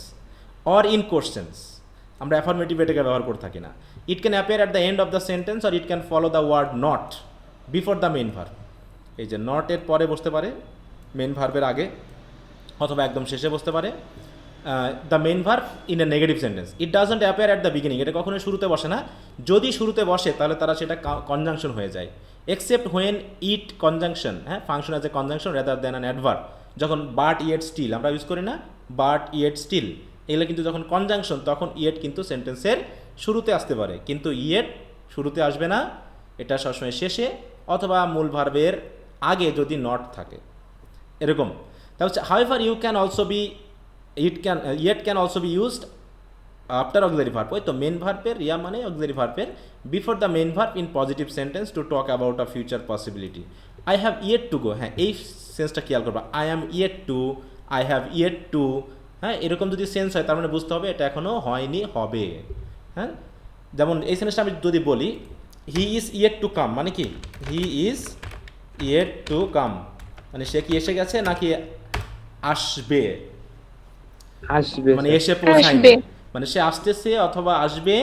or in questions. আমরা অ্যাফার্মেটিভ এটাকে ব্যবহার করে থাকি না। It can appear at the end of the sentence or it can follow the word not before the main verb. এই যে নটের পরে বসতে পারে, মেইন ভার্বের আগে, অথবা একদম শেষে বসতে পারে। The main verb in a negative sentence. It doesn't appear at the beginning. এটা কখনোই শুরুতে বসে না। যদি শুরুতে বসে তাহলে তারা সেটা কনজাংশন হয়ে যায়, এক্সেপ্ট হোয়েন ইট কনজাংশন, হ্যাঁ, function as a conjunction rather than an adverb. যখন বাট ইয়েট স্টিল আমরা ইউজ করি না, বাট ইয়েট স্টিল, এগুলো কিন্তু যখন কনজাংশন তখন ইয়েট কিন্তু সেন্টেন্সের শুরুতে আসতে পারে, কিন্তু ইয়েট শুরুতে আসবে না, এটা সবসময় শেষে অথবা মূল ভার্বের আগে যদি নট থাকে, এরকম। তা হচ্ছে however you can also be yet can also be used after auxiliary verb. ওই তো মেন ভার্বের ইয়া মানে অক্সিলারি ভার্বের before the main verb in positive sentence to talk about a future possibility. I have yet to go, হ্যাঁ এই সেন্সটা খেয়াল করবা, I am yet to, I have yet to, হ্যাঁ এরকম যদি সেন্স হয় তার মানে বুঝতে হবে এটা এখনও হয়নি, হবে। হ্যাঁ, যেমন এই সেন্সটা আমি যদি বলি he is yet to come, মানে কি he is yet to come, মানে সে কি এসে গেছে নাকি আসবে, আসবে মানে স্যার। এসে পৌঁছায়নি, আসবে। মানে সে আসতেছে অথবা আসবে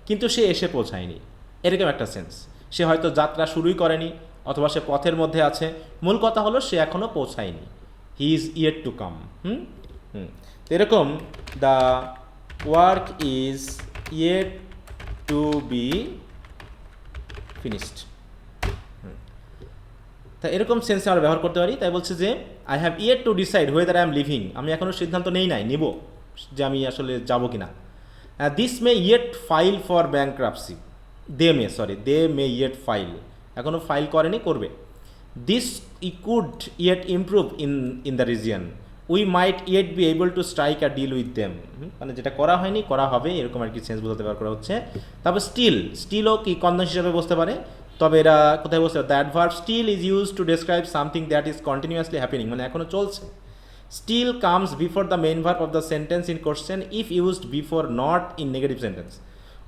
কিন্তু সে এসে পৌঁছায়নি, এরকম একটা সেন্স। সে হয়তো যাত্রা শুরুই করেনি অথবা সে পথের মধ্যে আছে, মূল কথা হলো সে এখনও পৌঁছায়নি, he is yet to come. তো এরকম the work is yet to be finished, তা এরকম সেন্সে আমরা ব্যবহার করতে পারি। তাই বলছে যে I have yet to decide whether I am living, আমি এখনও সিদ্ধান্ত নেই নিব যে আমি আসলে যাব কি না। This may yet file for bankruptcy, they may yet file, এখনও ফাইল করেনি, করবে। দিস ই could yet improve in the region, we might yet be able to strike a deal with them, মানে যেটা করা হয়নি করা হবে, এরকম আর কি সেন্স বোঝাতে ব্যবহার করা হচ্ছে। তারপর স্টিলও কি কনজাংশন হিসাবে বসতে পারে, তবে এরা কোথায় বসতে পারে, the adverb still is use to describe something that is continuously happening, মানে এখনও চলছে। Still comes before the main verb of the sentence in question if used before not in negative sentence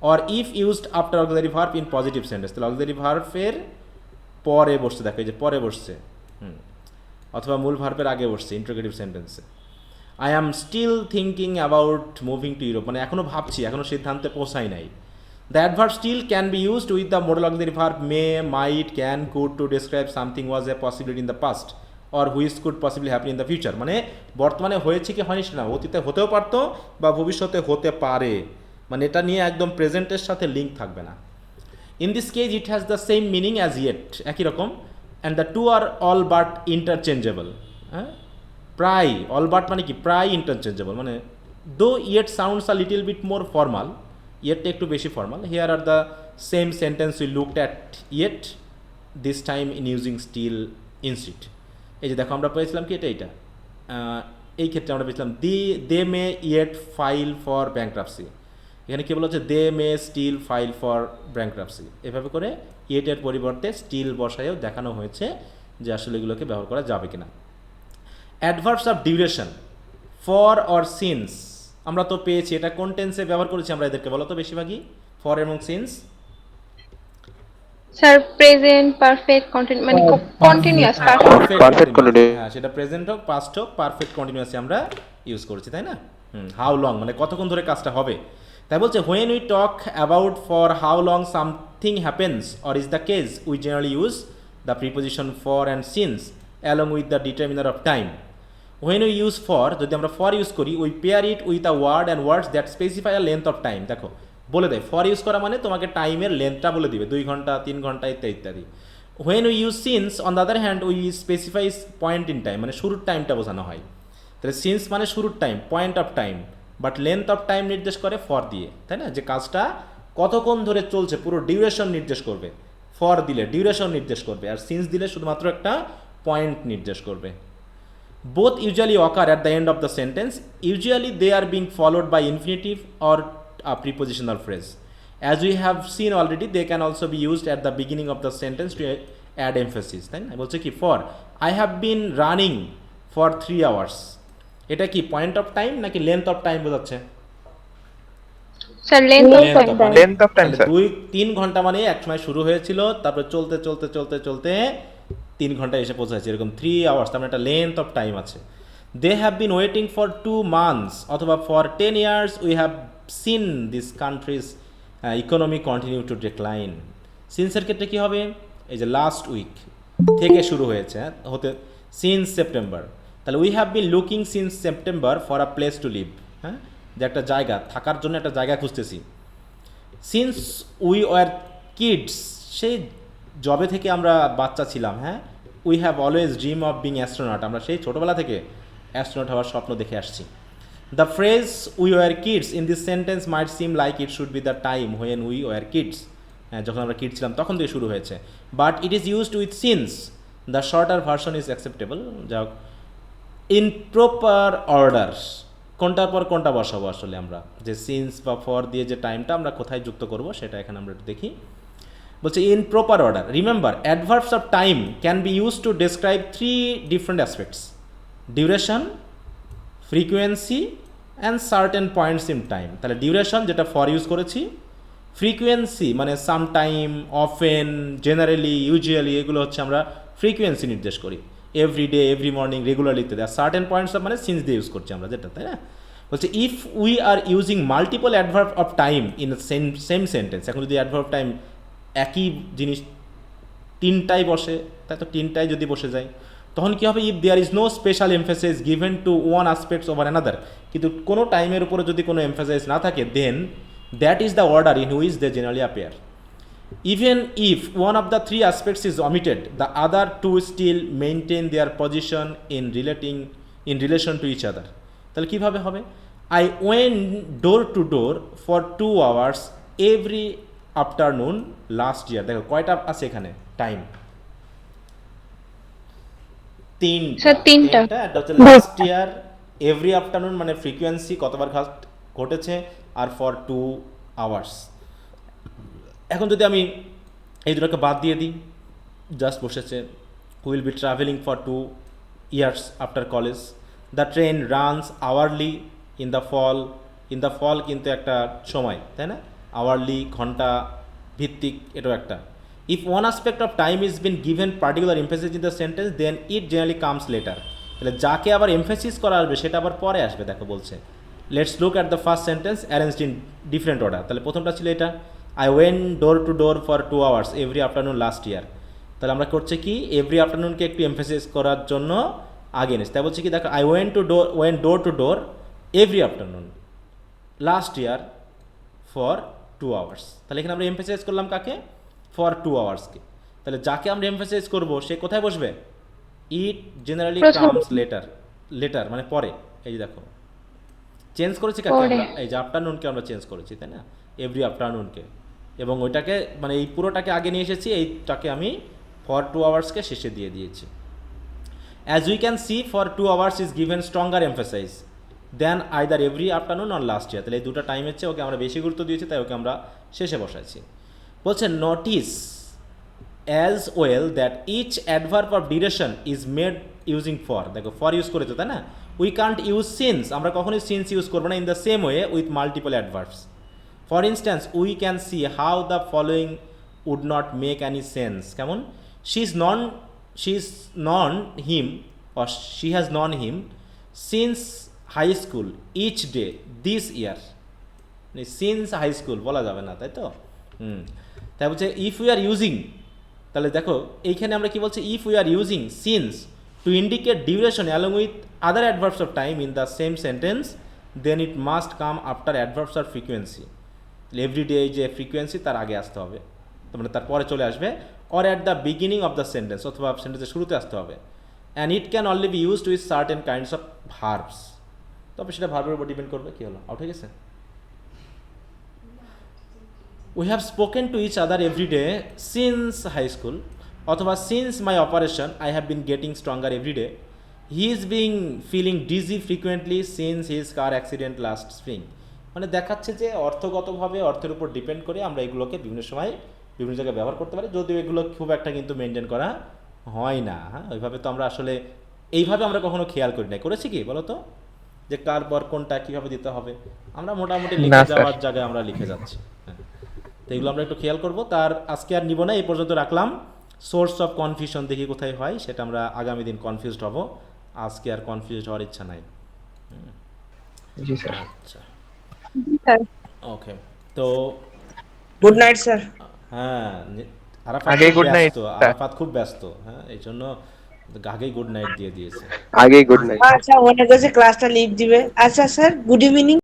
or if used after auxiliary verb in positive sentence. তাহলে auxiliary ভার্বের পরে বসছে, দেখো এই যে পরে বসছে, অথবা মূল ভার্বের আগে বসছে ইন্টারোগেটিভ সেন্টেন্সে। I am still thinking about moving to Europe, মানে এখনও ভাবছি, এখনও সিদ্ধান্তে পৌঁছাই নাই। The adverb still can be used with the modal auxiliary verb may, might, can, could to describe something was a possibility in the past or which could possibly happen in the future, মানে বর্তমানে হয়েছে কি হয়নি সেটা, অতীতে হতেও পারতো বা ভবিষ্যতে হতে পারে, মানে এটা নিয়ে একদম প্রেজেন্টের সাথে লিঙ্ক থাকবে না। In this case it has the same meaning as yet, একই রকম, and the two are all but interchangeable. হ্যাঁ, প্রায়, অল বাট মানে কি, প্রায় ইন্টারচেঞ্জেবল, মানে though yet sounds a little bit more formal, ইয়েটটা একটু বেশি formal, here are the same sentence we looked at yet, this time in using still instead. এই যে দেখো আমরা পেয়েছিলাম কি এইটা এই ক্ষেত্রে আমরা পেয়েছিলাম they may yet file for bankruptcy, এখানে কী বলা হচ্ছে they may still file for bankruptcy, এভাবে করে ইয়েটের পরিবর্তে স্টিল বসায়ও দেখানো হয়েছে যে আসলে এগুলোকে ব্যবহার করা যাবে কিনা। Adverbs of duration, for or since, আমরা তো পেয়েছি, এটা কোন টেন্সে ব্যবহার করেছি আমরা এদেরকে, বলো তো বেশিরভাগই ফর এবং সিন্স। স্যার প্রেজেন্ট পারফেক্ট মানে কন্টিনিউয়াস পারফেক্ট কন্টিনিউয়াস। হ্যাঁ, সেটা প্রেজেন্ট হোক, পাস্ট হোক, পারফেক্ট কন্টিনিউয়াসে আমরা ইউজ করেছি, তাই না? হাউ লং মানে কতক্ষণ ধরে কাজটা হবে। তাই বলছে when we talk about for how long something happens or is the case, we generally use the preposition for and since along with the determiner of time. When we use for, যদি আমরা for use করি, we pair it with a word and words that specify a length of time. দেখো বলে দেয়, for use করা মানে তোমাকে টাইমের লেন্থটা বলে দিবে, 2 ঘন্টা 3 ঘন্টা ইত্যাদি ইত্যাদি। When we use since on the other hand we specifies point in time, মানে শুরুর টাইমটা বোঝানো হয়। তাহলে সিন্স মানে শুরুর time, point of time, but length of time নির্দেশ করে ফর দিয়ে, তাই না? যে কাজটা কতক্ষণ ধরে চলছে পুরো ডিউরেশন নির্দেশ করবে, ফর দিলে ডিউরেশন নির্দেশ করবে, আর সিন্স দিলে শুধুমাত্র একটা পয়েন্ট নির্দেশ করবে। Both usually occur at the end of the sentence. Usually they are being followed by infinitive or a prepositional phrase. As we have seen already, they can also be used at the beginning of the sentence to add emphasis. তাই না? বলছে কি, for I have been running for 3 hours. এটা কি point of time নাকি length of time বোঝাচ্ছে? Sir length of time. Length of time sir. 2-3 ঘন্টা মানে এক সময় শুরু হয়েছিল, তারপরে চলতে চলতে চলতে চলতে 3 ঘন্টায় এসে পৌঁছাচ্ছে, এরকম 3 আওয়ার্স, তার মানে একটা লেন্থ অফ টাইম আছে। They have been waiting for 2 months অথবা for 10 years we have seen this country's economy continue to decline. সিন্সের ক্ষেত্রে কী হবে, এই যে লাস্ট উইক থেকে শুরু হয়েছে হতে, সিন্স সেপ্টেম্বর, তাহলে we have been looking since September for a place to live, হ্যাঁ, যে একটা জায়গা থাকার জন্য একটা জায়গা খুঁজতেছি। সিন্স উই ওয়ার কিডস, সেই জবে থেকে আমরা বাচ্চা ছিলাম, হ্যাঁ, we have always dream of being astronaut, আমরা সেই ছোটোবেলা থেকে অ্যাস্ট্রোনট হওয়ার স্বপ্ন দেখে আসছি। The phrase we were kids in this sentence might seem like it should be the time when we were kids, হ্যাঁ, যখন আমরা কিড ছিলাম তখন থেকে শুরু হয়েছে, but it is used with since, the shorter version is acceptable. যা হোক, ইন প্রপার অর্ডার, কোনটার পর কোনটা বসাবো আসলে আমরা, যে সিন্স বা ফর দিয়ে যে টাইমটা আমরা কোথায় যুক্ত করব সেটা এখানে আমরা একটু দেখি। বলছে in proper order, remember adverbs of time can be use to describe 3 different aspects, duration, frequency and certain points in time. তাহলে ডিউরেশন যেটা ফর ইউজ করেছি, ফ্রিকুয়েন্সি মানে some time, often, generally, usually, এগুলো হচ্ছে আমরা ফ্রিকুয়েন্সি নির্দেশ করি, every day, every morning, regularly ইত্যাদি। আর সার্টেন পয়েন্টস অফ মানে সিন্স দিয়ে ইউজ করছি আমরা যেটা, তাই না? বলছে if we are using multiple adverb of time in same sentence, এখন যদি অ্যাডভার্ব টাইম একই জিনিস 3টায় বসে, তাই তো 3টায় যদি বসে যায় তখন কী হবে, if there is no special emphasis given to one aspects over another, কিন্তু কোনো টাইমের উপরে যদি কোনো এমফেসাইজ না থাকে, then that is the order in which they generally appear. Even if one of the 3 aspects is omitted, the other 2 still maintain their position in relation to each other. তাহলে কীভাবে হবে, I went door to door for 2 hours every afternoon last year. দেখো কয়টা আছে এখানে time, 3টা, এটা হচ্ছে লাস্ট ইয়ার, এভরি আফটারনুন মানে ফ্রিকোয়েন্সি কতবার ঘটেছে, আর ফর 2 hours। এখন যদি আমি এই দুটোকে বাদ দিয়ে দিই, জাস্ট বসেছে will be travelling for 2 years after college, the train runs hourly in the fall কিন্তু একটা সময়, তাই না? আওয়ারলি, ঘন্টা ভিত্তিক, এটাও একটা। If one aspect of time is been given particular emphasis in the sentence then it generally comes later. তাহলে যাকে আবার এমফেসিস করা আসবে সেটা আবার পরে আসবে। দেখো বলছে let's look at the first sentence arranged in different order. তাহলে প্রথমটা ছিল এটা, I went door to door for 2 hours every afternoon last year। তাহলে আমরা করছে কি, এভরি আফটারনুনকে একটু এমফেসিস করার জন্য আগে এনেছি। তাই বলছে কি, দেখো I went door to door every afternoon last year for 2 hours। তাহলে এখানে আমরা এমফেসাইজ করলাম কাকে, ফর 2 আওয়ার্সকে। তাহলে যাকে আমরা এমফাসাইজ করব সে কোথায় বসবে? ইট জেনারেলি প্রথম কামস লেটার, লেটার মানে পরে। এই যে দেখো চেঞ্জ করেছি কাকে পরে আমরা, এই যে আফটারনুনকে আমরা চেঞ্জ করেছি, তাই না? এভরি আফটারনুনকে, এবং ওইটাকে মানে এই পুরোটাকে আগে নিয়ে এসেছি, এইটাকে আমি ফর 2 আওয়ার্সকে শেষে দিয়ে দিয়েছি। As we can see for 2 hours is given stronger emphasise then either every afternoon or last year. তাহলে এই দুটো টাইমের চেয়ে ওকে আমরা বেশি গুরুত্ব দিয়েছি, তাই ওকে আমরা শেষে বসাইছি। বলছে notice as well that each adverb of duration is made using for. দেখো ফর ইউজ করেছো, তাই না? উই কান্ট ইউজ সিন্স, আমরা কখনোই সিন্স ইউজ করবো না in the same way with multiple adverbs. For instance we can see how the following would not make any sense. কেমন? She is known him or she has known him since high school each day this year. Since high school বলা যাবে না, তাই তো? তাই বলছে if we are using, তাহলে দেখো এইখানে আমরা কি বলছি, if we are using since to indicate duration along with other adverbs of time in the same sentence then it must come after adverbs or frequency. Everyday যে frequency তার আগে আসতে হবে, তার মানে তারপরে চলে আসবে, or at the beginning of the sentence, অথবা সেন্টেন্সের শুরুতে আসতে হবে। And it can only be used with certain kinds of verbs. তবে সেটা ভার্বের উপর ডিপেন্ড করবে। কী হলো, আউট হয়ে গেছে? We have spoken to each other every day since high school, অথবা since my operation I have been getting stronger every day. He is being feeling dizzy frequently since his car accident last spring. মানে দেখাচ্ছে যে অর্থগতভাবে অর্থের উপর depend করে আমরা এগুলোকে বিভিন্ন সময় বিভিন্ন জায়গায় ব্যবহার করতে পারি, যদিও এগুলো খুব একটা কিন্তু মেনটেন করা হয় না। হ্যাঁ, ওইভাবে তো আমরা আসলে এইভাবে আমরা কখনো খেয়াল করি না। করেছি কি বলো তো, যে কার পর কোনটা কীভাবে দিতে হবে, আমরা মোটামুটি না লিখে স্যার। যাওয়ার জায়গায় আমরা লিখে যাচ্ছি। হ্যাঁ, তো এগুলো আমরা একটু খেয়াল করব। তার আজকে আর নিব না, এই পর্যন্ত রাখলাম। সোর্স অফ কনফিউশন দেখি কোথায় হয়, সেটা আমরা আগামী দিন কনফিউজড হব। আজকে আর কনফিউজড হওয়ার ইচ্ছা নাই। জি স্যার। আচ্ছা, স্যার ওকে। তো গুড নাইট স্যার। হ্যাঁ, আরাফাত আগেই খুব good night, ব্যস্ত, স্যার। আরাফাত খুব ব্যস্ত। হ্যাঁ, এই জন্য আগেই গুড নাইট দিয়ে দিয়েছে। আগেই গুড নাইট। আচ্ছা মনে করছে ক্লাসটা লিভ দিবে। আচ্ছা স্যার, গুড ইভিনিং।